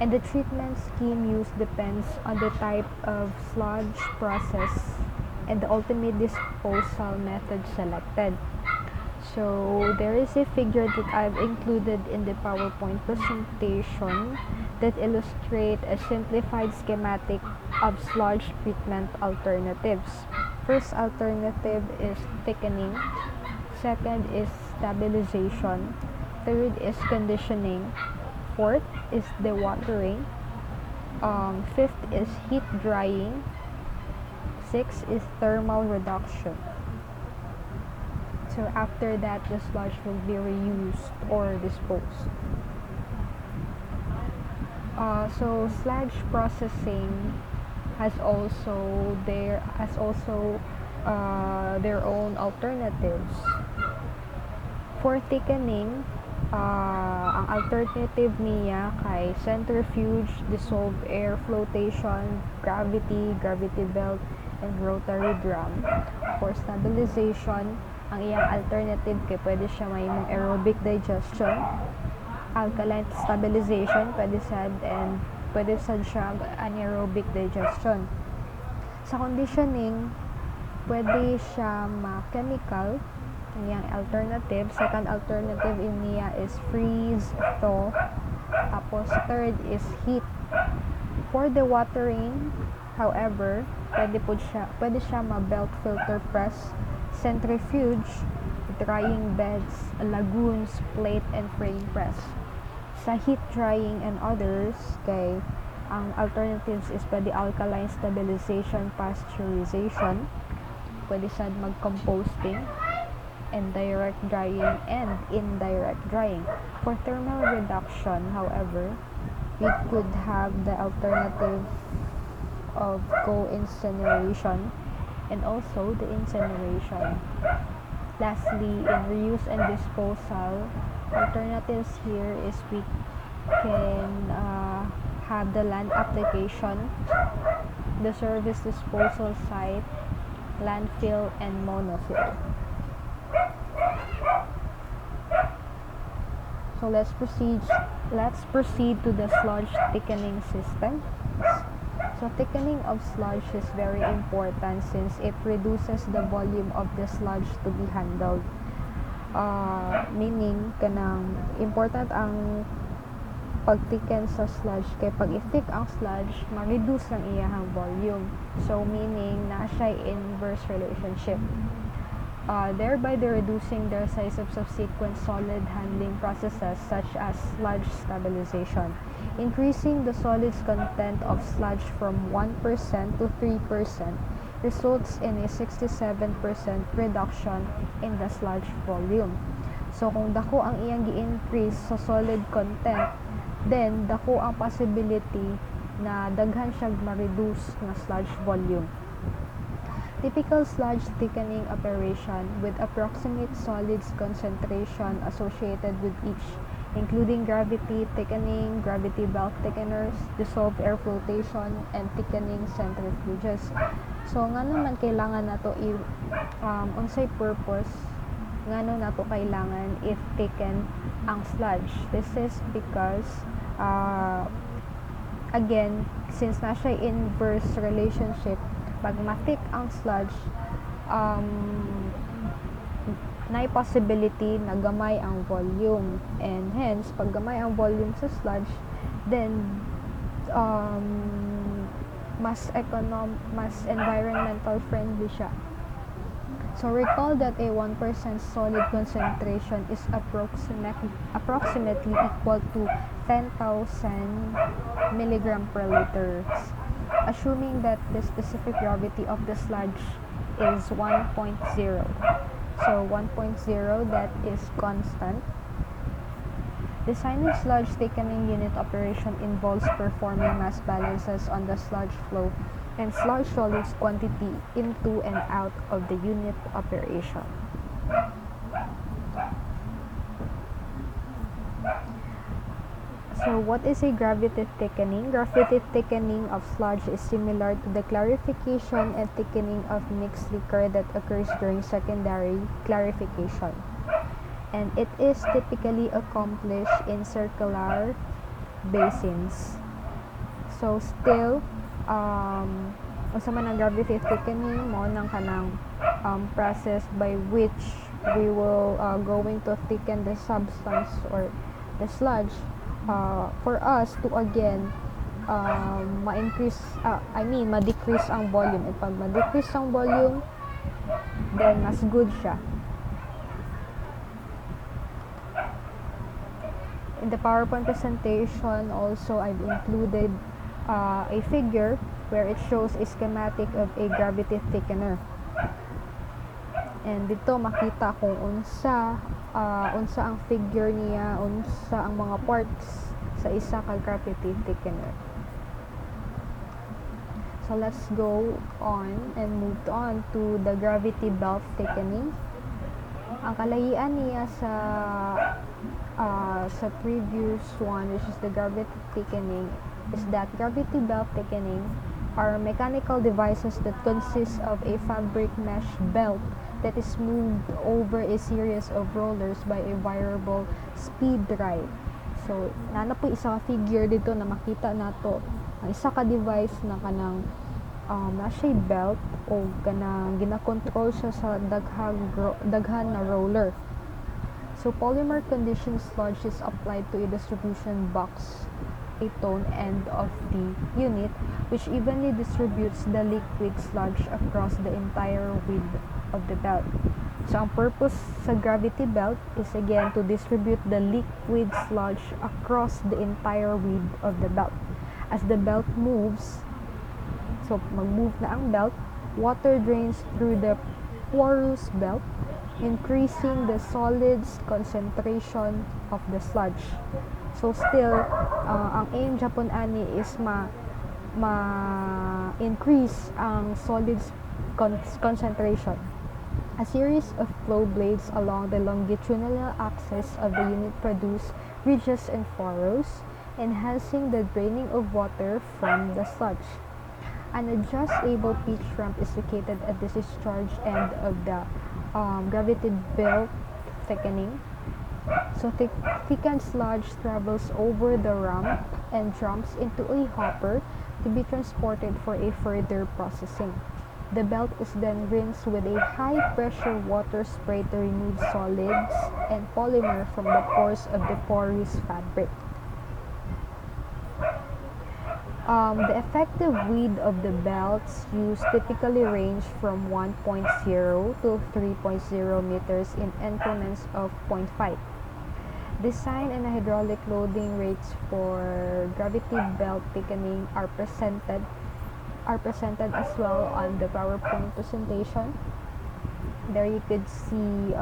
and the treatment scheme used depends on the type of sludge process and the ultimate disposal method selected. So there is a figure that I've included in the PowerPoint presentation that illustrates a simplified schematic of sludge treatment alternatives. First alternative is thickening, second is stabilization, third is conditioning, fourth is dewatering, fifth is heat drying, sixth is thermal reduction. So after that, the sludge will be reused or disposed. So sludge processing has also their own alternatives. For thickening, ang alternative niya kay centrifuge, dissolved air flotation, gravity belt, and rotary drum. For stabilization, ang iyang alternative kay pwede siya may aerobic digestion, alkaline stabilization, pwede sad siya anaerobic digestion. Sa conditioning, pwede siya ma-chemical, yung alternative. Second alternative in niya is freeze, thaw. Tapos third is heat. For the watering, however, pwede siya ma-belt filter press, centrifuge, drying beds, lagoons, plate, and frame press. Sa heat drying and others, ang alternatives is pwede alkaline stabilization, pasteurization, pwede sad mag-composting, and direct drying and indirect drying. For thermal reduction, however, we could have the alternative of co-incineration and also the incineration. Lastly, in reuse and disposal, alternatives here is we can have the land application, the service disposal site, landfill, and monofill. So let's proceed to the sludge thickening system. So thickening of sludge is very important since it reduces the volume of the sludge to be handled. Meaning kanang important ang pag-thicken sa sludge kay pag i-thick ang sludge, ma-reduce ang iyahang volume. So meaning na siya inverse relationship. Thereby reducing their size of subsequent solid handling processes such as sludge stabilization, increasing the solids content of sludge from 1% to 3% results in a 67% reduction in the sludge volume. So kung dako ang iyang gi-increase sa solid content, then dako ang possibility na daghan siya ma-reduce na sludge volume. Typical sludge thickening operation with approximate solids concentration associated with each, including gravity thickening, gravity belt thickeners, dissolved air flotation, and thickening centrifuges. So nga naman kailangan nato unsay purpose ngano nato kailangan if thicken ang sludge. This is because again, since na siya inverse relationship, pag ma-thick ang sludge, na possibility na gamay ang volume, and hence pag gamay ang volume sa sludge, then mas environmental friendly siya. So recall that a 1% solid concentration is approximately equal to 10,000 milligram per liter, assuming that the specific gravity of the sludge is 1.0. So 1.0, that is constant. Designing sludge thickening unit operation involves performing mass balances on the sludge flow and sludge solids quantity into and out of the unit operation. So what is a gravity thickening? Gravity thickening of sludge is similar to the clarification and thickening of mixed liquor that occurs during secondary clarification. And it is typically accomplished in circular basins. So still unsa man ang gravity thickening mo nang kanang process by which we will going to thicken the substance or the sludge for us to again ma-increase ma-decrease ang volume. If pag ma-decrease ang volume, then mas good siya. In the PowerPoint presentation also, I've included a figure where it shows a schematic of a gravity thickener. And dito makita kung unsa ang figure niya, unsa ang mga parts sa isa ka gravity thickener. So let's go on and move on to the gravity belt thickening. Ang kalahian niya sa previous one, which is the gravity thickening, is that gravity belt thickening are mechanical devices that consist of a fabric mesh belt that is moved over a series of rollers by a variable speed drive. So, nana po isa ka figure dito na makita nato ang isa ka device na kanang nasa belt o kanang gina-control siya sa daghan na roller. So, polymer conditioned sludge is applied to a distribution box, a tone end of the unit, which evenly distributes the liquid sludge across the entire width of the belt. So, ang purpose sa gravity belt is again to distribute the liquid sludge across the entire width of the belt. As the belt moves, so mag-move na ang belt, water drains through the porous belt, increasing the solids concentration of the sludge. So still, ang aim Japon ani is ma-increase ang solids concentration. A series of flow blades along the longitudinal axis of the unit produce ridges and furrows, enhancing the draining of water from the sludge. An adjustable pitch ramp is located at the discharge end of the gravity belt thickening. So thickened sludge travels over the ramp and jumps into a hopper to be transported for a further processing. The belt is then rinsed with a high-pressure water spray to remove solids and polymer from the pores of the porous fabric. The effective width of the belts used typically range from 1.0 to 3.0 meters in increments of 0.5. Design and hydraulic loading rates for gravity belt thickening are presented as well on the PowerPoint presentation. There you could see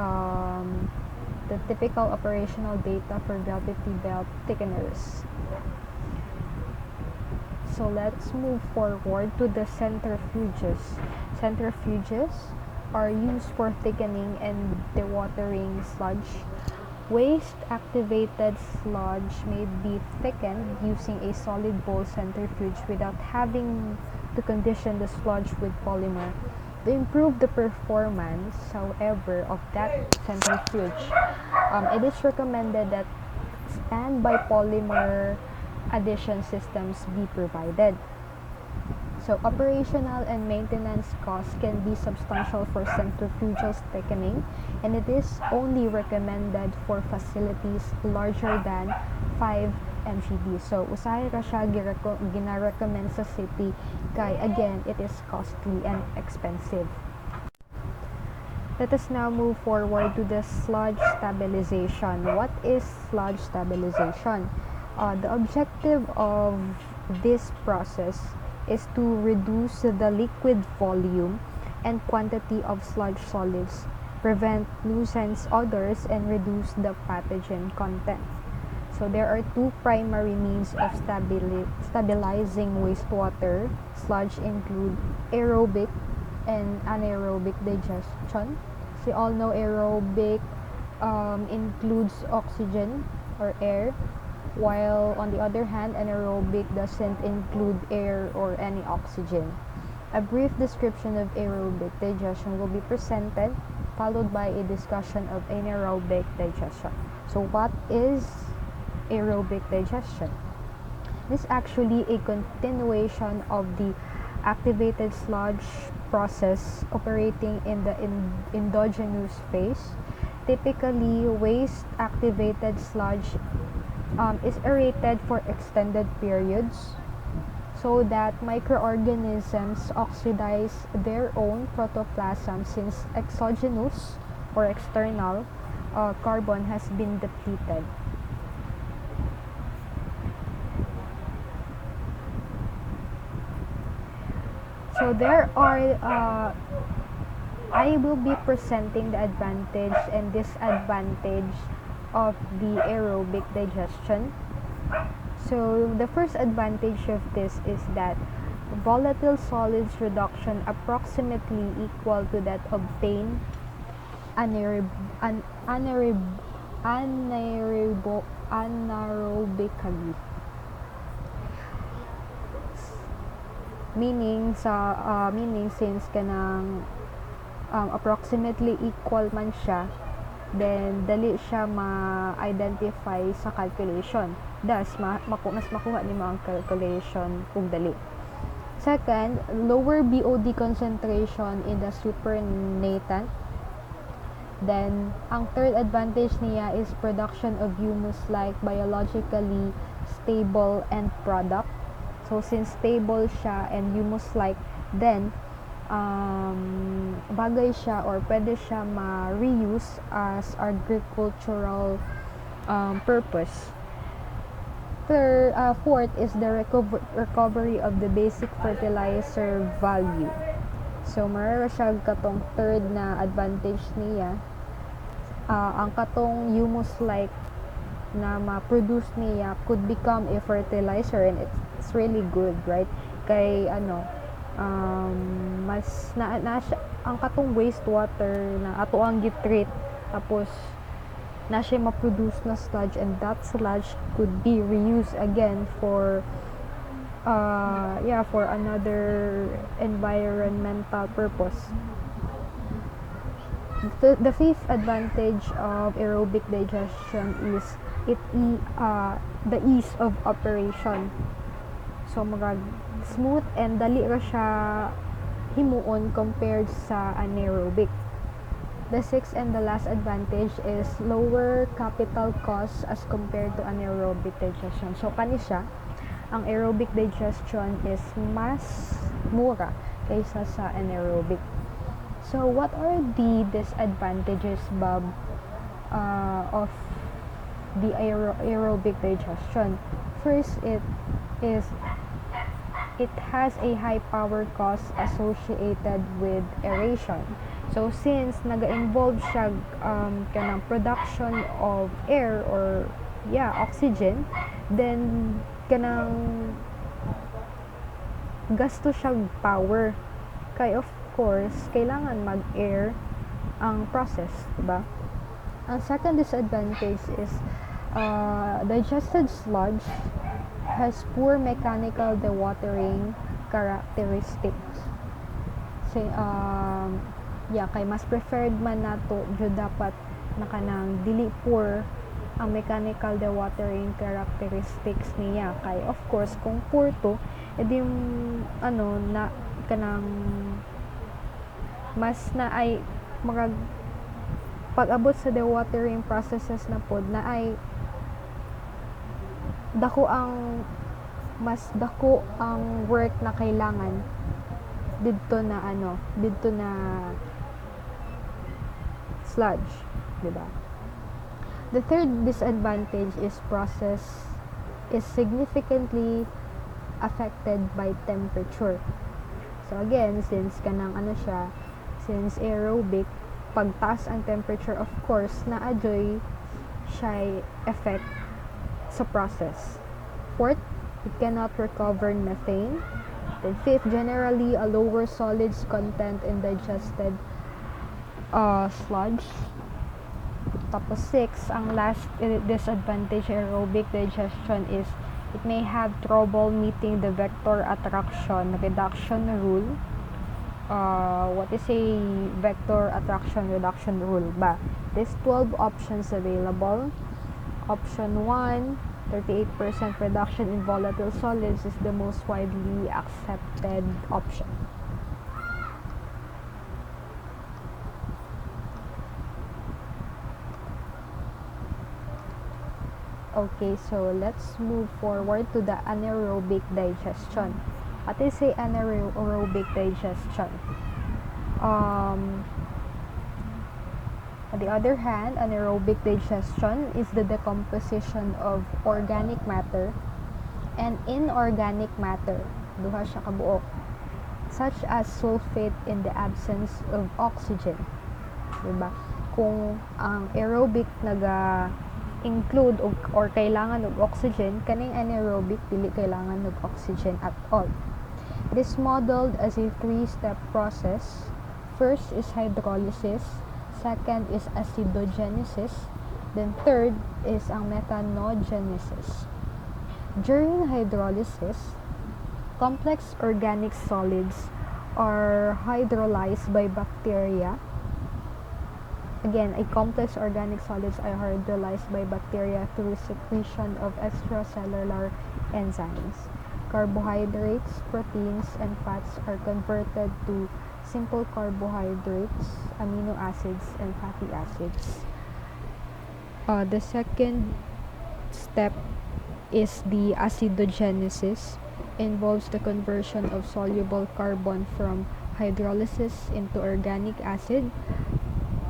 the typical operational data for gravity belt thickeners. So let's move forward to the centrifuges. Centrifuges are used for thickening and dewatering sludge. Waste-activated sludge may be thickened using a solid bowl centrifuge without having to condition the sludge with polymer. To improve the performance, however, of that centrifuge, it is recommended that standby polymer addition systems be provided. So operational and maintenance costs can be substantial for centrifugal thickening, and it is only recommended for facilities larger than 5 mgd. So usahay ra siya gina-recommend sa city kay again it is costly and expensive. Let us now move forward to the sludge stabilization. What is sludge stabilization? The objective of this process is to reduce the liquid volume and quantity of sludge solids, prevent nuisance odors, and reduce the pathogen content. So there are two primary means of stabilizing wastewater sludge include aerobic and anaerobic digestion. So you all know aerobic includes oxygen or air, while on the other hand, anaerobic doesn't include air or any oxygen. A brief description of aerobic digestion will be presented, followed by a discussion of anaerobic digestion. So what is aerobic digestion? is actually a continuation of the activated sludge process operating in the endogenous phase. Typically, waste activated sludge is aerated for extended periods so that microorganisms oxidize their own protoplasm since exogenous or external carbon has been depleted. So there are I will be presenting the advantage and disadvantage of the aerobic digestion. So the first advantage of this is that volatile solids reduction approximately equal to that obtained anaerobically. Meaning since kanang approximately equal man siya, then dali siya ma-identify sa calculation. Thus, mas makuha ni mo ang calculation kung dali. Second, lower BOD concentration in the supernatant. Then, ang third advantage niya is production of humus-like biologically stable end product. So, since stable siya and humus-like, then bagay siya or pwede siya ma-reuse as agricultural purpose. Fourth is the recovery of the basic fertilizer value. So, meron siya katong third na advantage niya. Ang katong humus-like na ma-produce niya could become a fertilizer, and it's really good, right? Kay mas na ang katong wastewater na ato ang gitreat, tapos na siya ma-produce na sludge, and that sludge could be reused again for for another environmental purpose. The fifth advantage of aerobic digestion is the ease of operation. So smooth and dali ra siya himuon compared sa anaerobic. The sixth and the last advantage is lower capital costs as compared to anaerobic digestion. So kani siya, ang aerobic digestion is mas mura kaysa sa anaerobic. So what are the disadvantages, Bob, of the aerobic digestion? First, it has a high power cost associated with aeration. So since naga-involve siya kanang production of air or oxygen, then kanang gasto siya power. Kay of course kailangan mag-air ang process, diba? Ang second disadvantage is digested sludge has poor mechanical dewatering characteristics. So, kay mas preferred man nato jud dapat nakanang dili poor ang mechanical dewatering characteristics niya. Kay of course kung poor to, edi na kanang mas na ay pag-abot sa dewatering processes na pod na ay mas dako ang work na kailangan didto na sludge, diba? The third disadvantage is process is significantly affected by temperature. So again, since aerobic, pagtaas ang temperature, of course na-adjoy siya effect sa process. Fourth, it cannot recover methane. Then fifth, generally a lower solids content in digested sludge. Tapos six, ang last disadvantage aerobic digestion is it may have trouble meeting the vector attraction reduction rule. What is a vector attraction reduction rule ba? There's 12 options available. Option 1, 38% reduction in volatile solids is the most widely accepted option. Okay, so let's move forward to the anaerobic digestion. What is a anaerobic digestion? On the other hand, anaerobic digestion is the decomposition of organic matter and inorganic matter, duha siya kabuok, such as sulfate in the absence of oxygen. Diba? Kung ang aerobic include or kailangan ng oxygen, kaning anaerobic dili kailangan ng oxygen at all. It is modeled as a 3-step process. First is hydrolysis, second is acidogenesis, then third is ang methanogenesis. During hydrolysis, complex organic solids are hydrolyzed by bacteria. Again, complex organic solids are hydrolyzed by bacteria through secretion of extracellular enzymes. Carbohydrates, proteins, and fats are converted to simple carbohydrates, amino acids, and fatty acids. The second step is the acidogenesis. Involves the conversion of soluble carbon from hydrolysis into organic acid,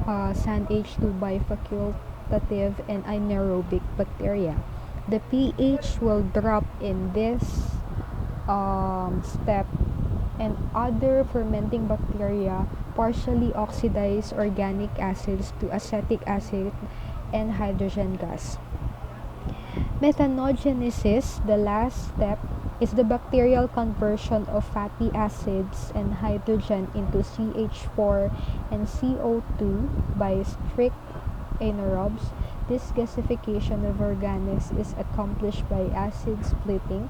SAN-H2 by facultative and anaerobic bacteria. The pH will drop in this step, and other fermenting bacteria partially oxidize organic acids to acetic acid and hydrogen gas. Methanogenesis, the last step, is the bacterial conversion of fatty acids and hydrogen into CH4 and CO2 by strict anaerobes. This gasification of organics is accomplished by acid splitting,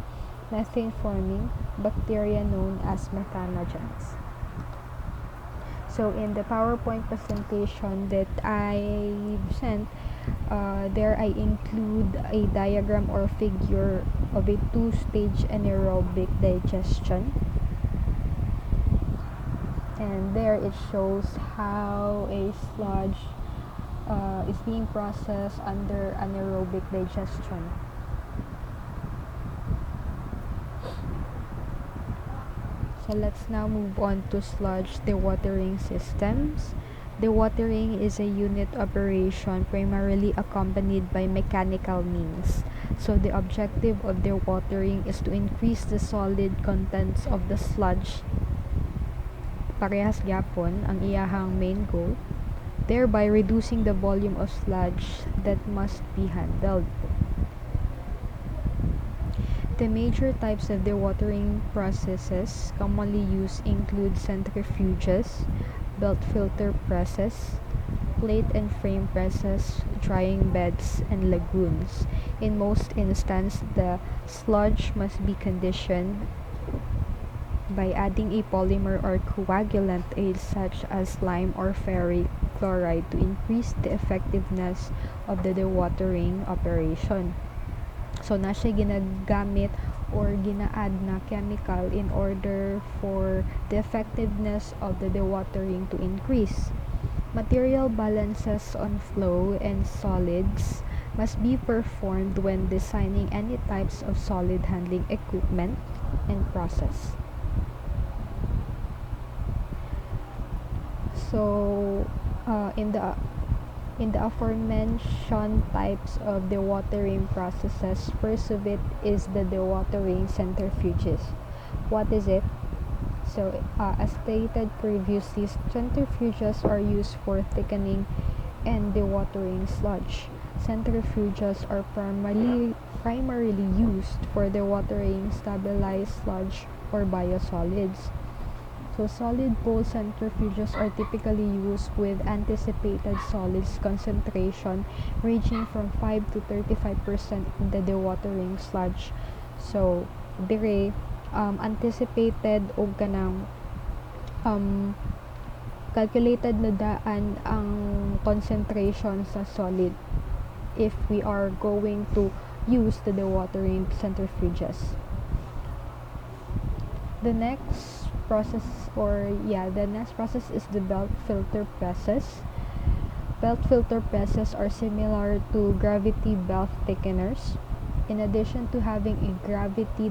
methane forming bacteria known as methanogens. So in the PowerPoint presentation that I've sent, there I include a diagram or figure of a 2-stage anaerobic digestion, and there it shows how a sludge is being processed under anaerobic digestion. So let's now move on to sludge dewatering systems. Dewatering is a unit operation primarily accompanied by mechanical means. So the objective of dewatering is to increase the solid contents of the sludge. Parehas gyapon ang iyahang main goal, thereby reducing the volume of sludge that must be handled. The major types of dewatering processes commonly used include centrifuges, belt filter presses, plate and frame presses, drying beds, and lagoons. In most instances, the sludge must be conditioned by adding a polymer or coagulant aid such as lime or ferric chloride to increase the effectiveness of the dewatering operation. So, na siya ginagamit or gina-add na chemical in order for the effectiveness of the dewatering to increase. Material balances on flow and solids must be performed when designing any types of solid handling equipment and process. So, in the aforementioned types of dewatering processes, first of it is the dewatering centrifuges. What is it? So, as stated previously, centrifuges are used for thickening and dewatering sludge. Centrifuges are primarily used for dewatering stabilized sludge or biosolids. So solid pole centrifuges are typically used with anticipated solids concentration ranging from 5 to 35% in the dewatering sludge. So dire anticipated o kanang calculated na daan ang concentration sa solid if we are going to used to dewatering centrifuges. The next process is the belt filter presses. Belt filter presses are similar to gravity belt thickeners. In addition to having a gravity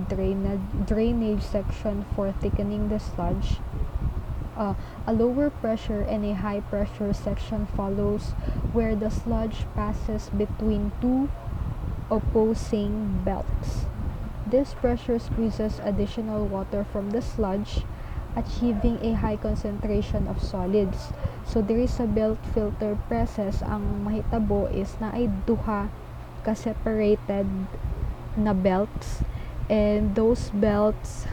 drainage section for thickening the sludge, a lower pressure and a high pressure section follows, where the sludge passes between two opposing belts. This pressure squeezes additional water from the sludge, achieving a high concentration of solids. So diri sa belt filter presses, ang mahitabo is na ay duha ka separated na belts, and those belts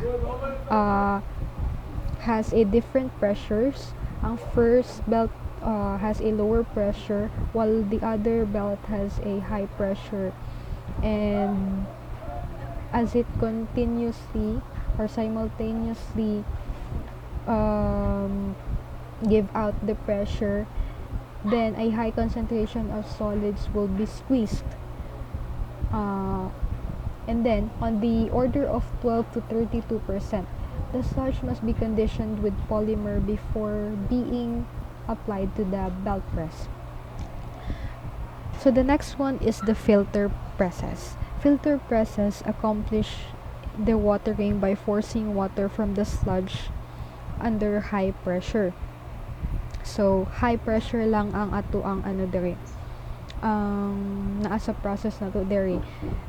has a different pressures. Ang first belt has a lower pressure, while the other belt has a high pressure, and as it continuously or simultaneously give out the pressure, then a high concentration of solids will be squeezed, and then on the order of 12 to 32%, the sludge must be conditioned with polymer before being applied to the belt press. So the next one is the filter presses. Filter presses accomplish dewatering by forcing water from the sludge under high pressure. So high pressure lang ang ato ang naa sa process na to dere.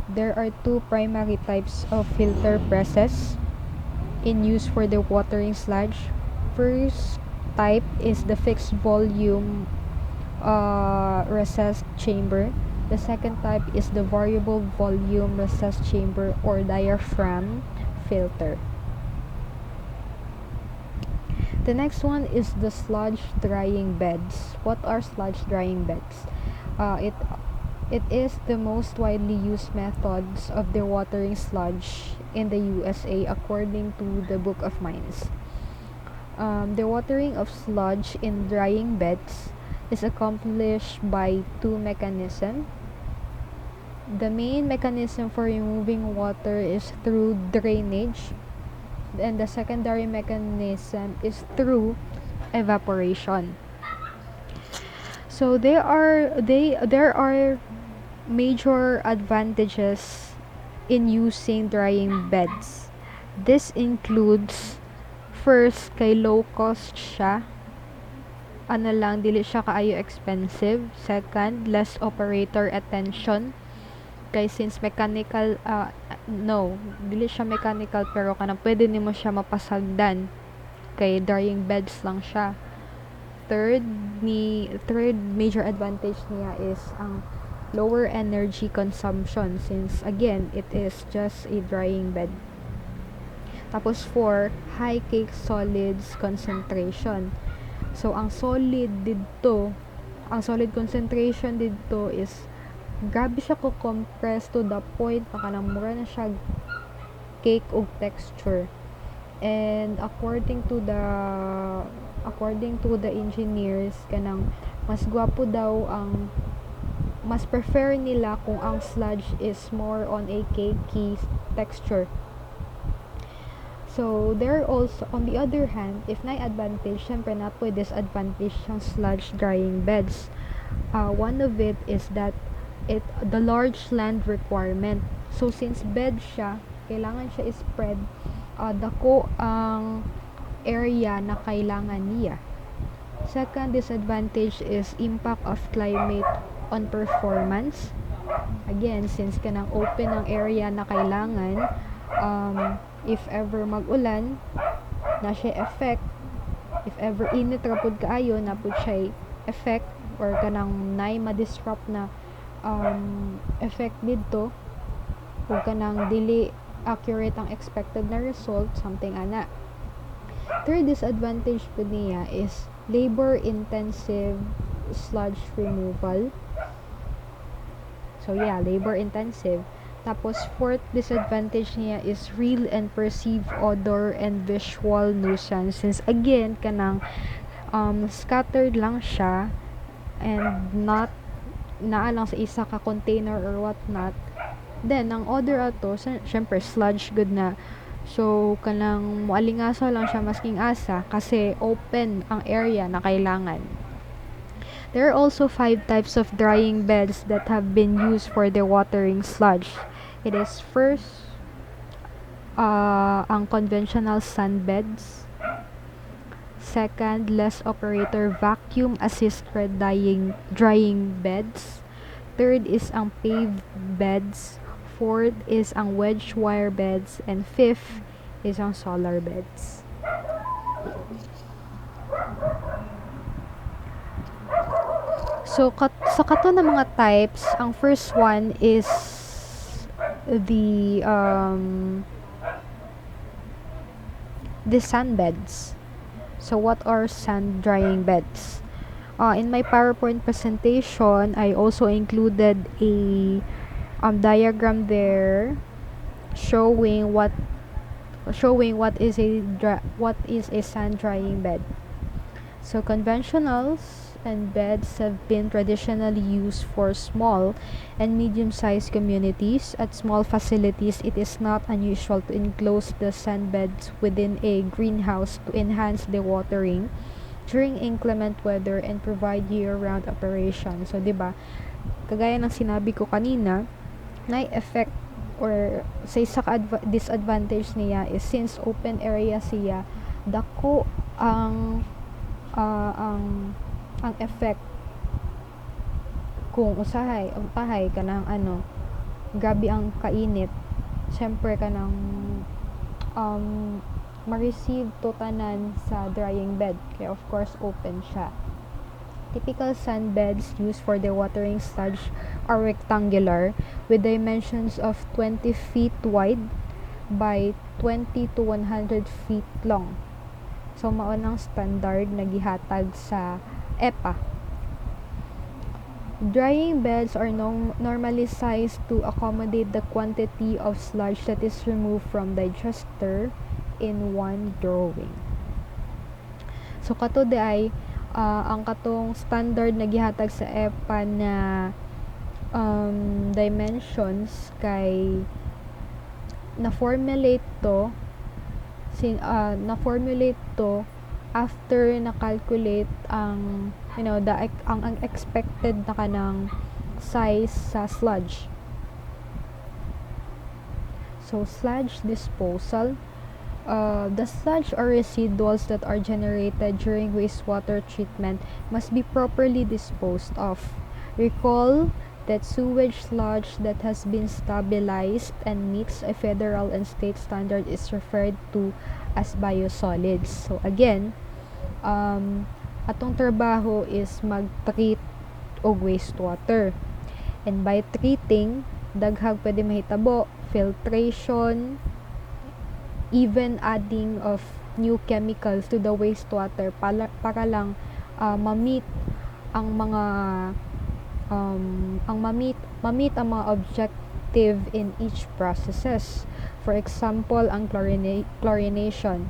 There are two primary types of filter presses in use for the watering sludge. First type is the fixed volume recessed chamber. The second type is the variable volume recessed chamber or diaphragm filter. The next one is the sludge drying beds. What are sludge drying beds? It is the most widely used methods of dewatering sludge in the USA according to the Book of Mines. Dewatering of sludge in drying beds is accomplished by two mechanisms. The main mechanism for removing water is through drainage, and the secondary mechanism is through evaporation. So there are major advantages in using drying beds. This includes, first, kay low cost siya. Dili siya kaayo expensive. Second, less operator attention. Kay since mechanical, dili siya mechanical, pero pwede nimo siya mapasagdan. Kay drying beds lang siya. Third major advantage niya is ang lower energy consumption, since again it is just a drying bed. Tapos 4, high cake solids concentration. So ang solid concentration dito is grabe siya ko compress to the point na kanang mura na siya cake og texture. And according to the engineers, kanang mas gwapo daw mas prefer nila kung ang sludge is more on a cakey texture. So there also, on the other hand, if na advantage, syempre na po disadvantage ng sludge drying beds. One of it is that the large land requirement. So since bed siya, kailangan siya spread dako ang area na kailangan niya. Second disadvantage is impact of climate on performance. Again, since kanang open ang area na kailangan, if ever mag-ulan, na siya effect. If ever init rapod kaayo, na po siya effect, or kanang ma-disrupt na effect dito, kung kanang dili accurate ang expected na result, something ana. Third disadvantage po niya is labor-intensive sludge removal. So yeah, labor-intensive. Tapos fourth disadvantage niya is real and perceived odor and visual nuisance, since again kanang scattered lang siya and not naa lang sa isa ka container or what not. Then ang odor ato syempre sludge good na. So kanang mualingaso lang siya masking asa kasi open ang area na kailangan. There are also 5 types of drying beds that have been used for the watering sludge. It is first ang conventional sand beds. Second, less operator vacuum assisted drying beds. Third is ang paved beds. Fourth is ang wedge wire beds. And fifth is ang solar beds. So, sa kato na mga types, ang first one is the sand beds. So, what are sand drying beds? In my PowerPoint presentation, I also included a diagram there showing what is a sand drying bed. So, conventionals and beds have been traditionally used for small and medium-sized communities. At small facilities, it is not unusual to enclose the sand beds within a greenhouse to enhance the watering during inclement weather and provide year-round operation. So, diba, kagaya ng sinabi ko kanina, na effect or say sa disadvantage niya is since open area siya, dako ang effect kung usahay kanang grabe ang kainit, syempre kanang ma-receive to tanan sa drying bed kaya of course open siya. Typical sand beds used for the watering sludge are rectangular with dimensions of 20 feet wide by 20 to 100 feet long. So mao nang standard na gihatag sa EPA. Drying beds are normally sized to accommodate the quantity of sludge that is removed from digester in one drawing. So kato ay ang katong standard na gihatag sa EPA na dimensions kay na-formulate to after na-calculate ang ang expected na kanang size sa sludge. So sludge disposal, the sludge or residuals that are generated during wastewater treatment must be properly disposed of. Recall that sewage sludge that has been stabilized and meets a federal and state standard is referred to as biosolids. So again, atong trabaho is mag-treat og wastewater. And by treating, daghang pwede mahitabo, filtration, even adding of new chemicals to the wastewater para lang ma-meet ang mga ma-meet ang mga objective in each processes. For example, ang chlorination.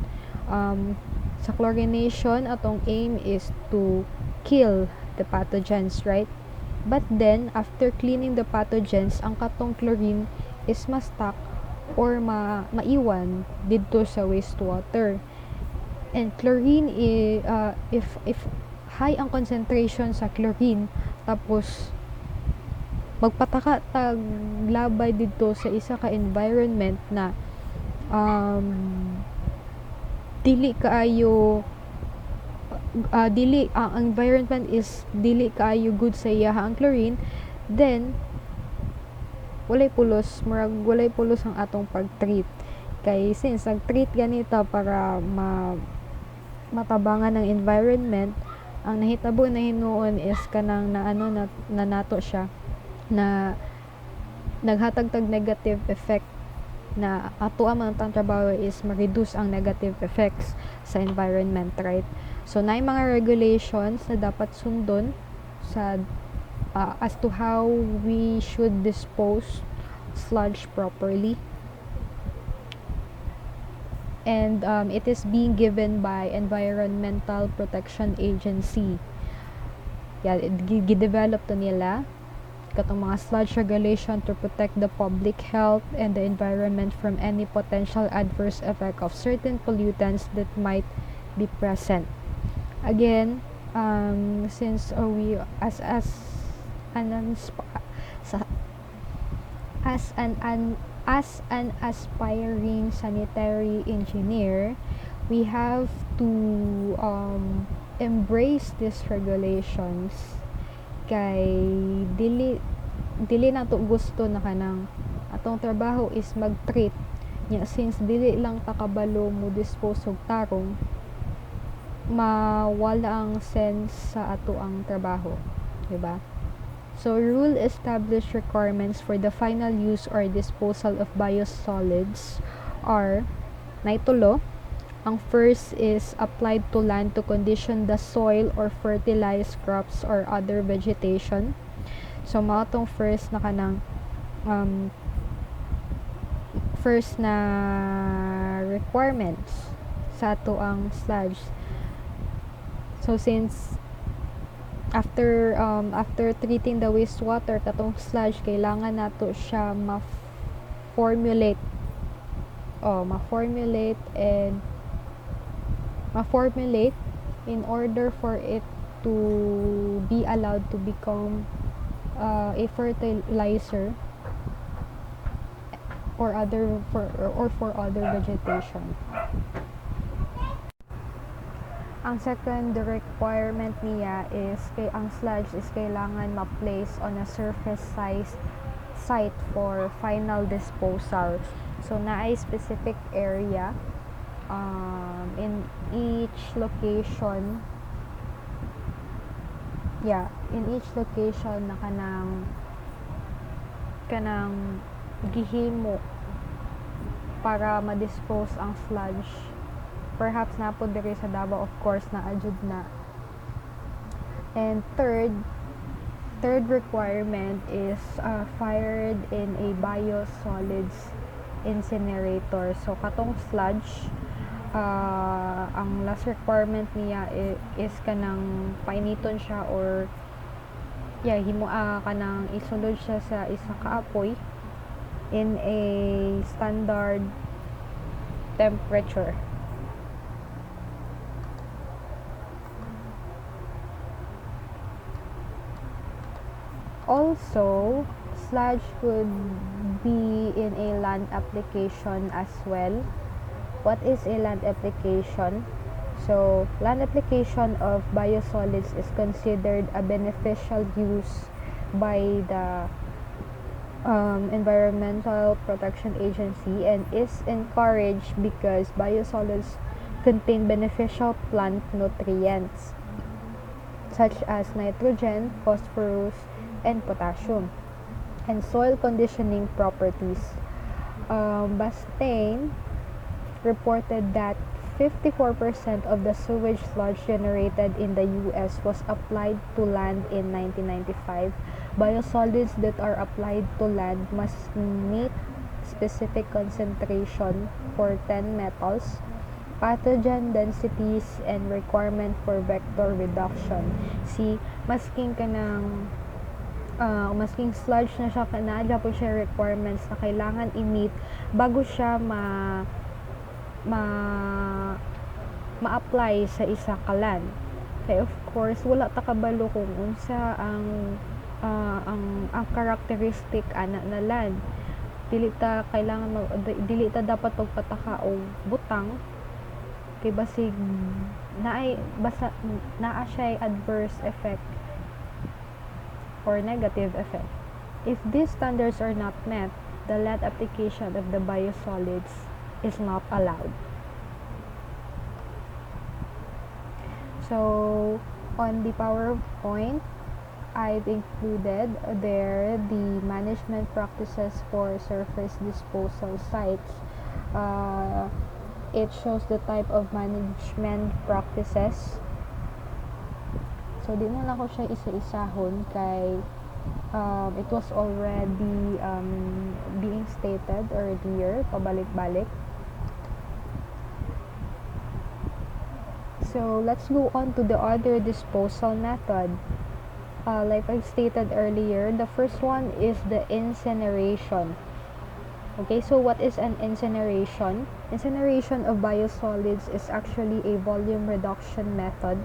Sa chlorination, atong aim is to kill the pathogens, right? But then, after cleaning the pathogens, ang katong chlorine is ma-stuck or maiwan dito sa wastewater. And chlorine if high ang concentration sa chlorine tapos magpataka tag labay dito sa isa ka environment na ang environment is dili kaayo good sa iya ang chlorine, then walay pulos ang atong pag-treat. Kay since nag-treat ganito para matabangan ng environment, ang nahitabo na hinuon is kanang na nato siya na naghatag tag negative effect na ato ang mga trabaho is ma-reduce ang negative effects sa environment, right? So na mga regulations na dapat sundon sa as to how we should dispose sludge properly, and it is being given by Environmental Protection Agency. Gidevelop to nila katong mga sludge regulation to protect the public health and the environment from any potential adverse effect of certain pollutants that might be present. Again, since we as an as an aspiring sanitary engineer, we have to embrace these regulations kay dili na to gusto na kanang atong trabaho is mag-treat nya, since dili lang takabalo mo dispose og tarong, mawala ang sense sa ato ang trabaho, diba? So rule establish requirements for the final use or disposal of biosolids are naitulo. Ang first is applied to land to condition the soil or fertilize crops or other vegetation. So mao tong first na kanang first na requirements sa ato ang sludge. So since after treating the wastewater katong sludge, kailangan nato siya ma-formulate in order for it to be allowed to become a fertilizer or for other vegetation. Ang second requirement niya is ang sludge is kailangan ma-place on a surface site for final disposal. So naay specific area in each location na kanang gihimo para ma-dispose ang sludge. Perhaps na po diri sa Davao, of course na adjud na. And third requirement is fired in a biosolids incinerator. So katong sludge, ang last requirement niya is kanang painiton siya or kanang isulod siya sa isa ka apoy in a standard temperature. Also, sludge could be in a land application as well. What is a land application? So, land application of biosolids is considered a beneficial use by the Environmental Protection Agency and is encouraged because biosolids contain beneficial plant nutrients such as nitrogen, phosphorus, and potassium, and soil conditioning properties. Bastain reported that 54% of the sewage sludge generated in the US was applied to land in 1995. Biosolids that are applied to land must meet specific concentration for 10 metals, pathogen densities, and requirement for vector reduction. Masking sludge na siya, kanadya po siya requirements na kailangan i-meet bago siya ma-apply sa isa ka land. Kaya of course wala ta kabalo kung unsa ang characteristic ana na land. Dili ta dapat pagpataka o butang kay basig naa siya adverse effect or negative effect. If these standards are not met, the land application of the biosolids is not allowed. So, on the PowerPoint, I've included there the management practices for surface disposal sites. It shows the type of management practices. So, di na lang ko siya isa-isahon kay it was already being stated earlier, pabalik-balik. So, let's go on to the other disposal method. like I stated earlier, the first one is the incineration. Okay, so what is an incineration? Incineration of biosolids is actually a volume reduction method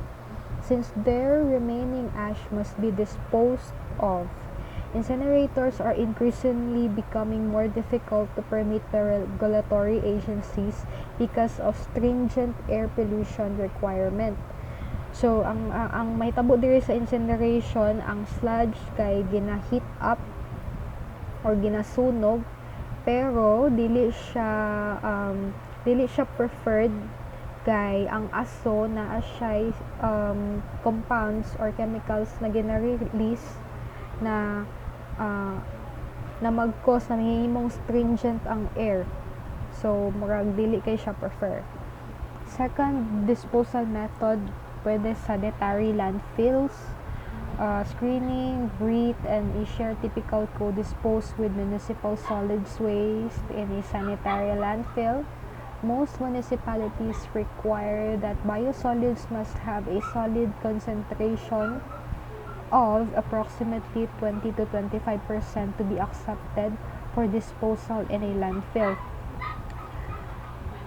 since their remaining ash must be disposed of. Incinerators are increasingly becoming more difficult to permit by regulatory agencies because of stringent air pollution requirement. So, ang mahitabo diri sa incineration, ang sludge kay gina-heat up or ginasunog, pero dili siya preferred kay ang aso na siya compounds or chemicals na gina-release na mag-cause na mahimong stringent ang air. So, murag dili kay siya prefer. Second disposal method, pwede sanitary landfills. Screening, breathe, and ensure typical co-dispose with municipal solids waste in a sanitary landfill. Most municipalities require that biosolids must have a solid concentration of approximately 20 to 25% to be accepted for disposal in a landfill.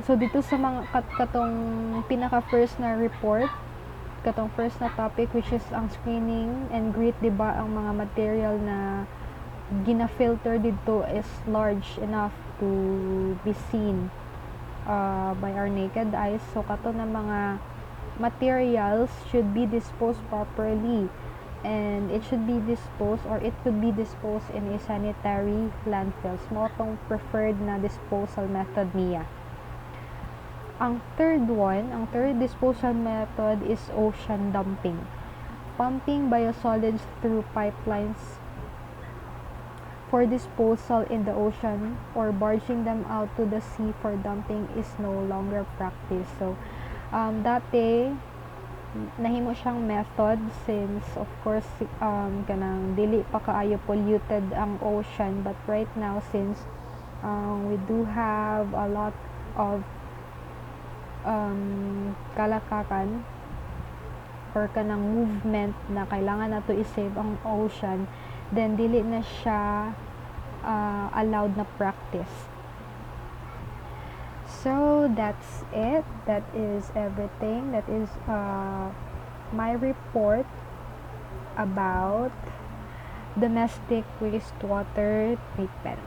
So dito sa mga katong pinaka first na report, katong first na topic, which is ang screening and greet, diba ang mga material na gina-filter dito is large enough to be seen by our naked eyes. So kato na mga materials should be disposed properly, and it should be disposed or it could be disposed in a sanitary landfills. Mo tong preferred na disposal method niya. Ang third disposal method is ocean dumping. Pumping biosolids through pipelines for disposal in the ocean or barging them out to the sea for dumping is no longer practiced. So, dati, nahimo siyang method since, of course, kanang dili pa kaayo polluted ang ocean. But right now, since we do have a lot of kalakakan or kanang movement na kailangan nato i-save ang ocean, then dili na siya allowed na practice. So that's it. That is everything. That is my report about domestic wastewater treatment.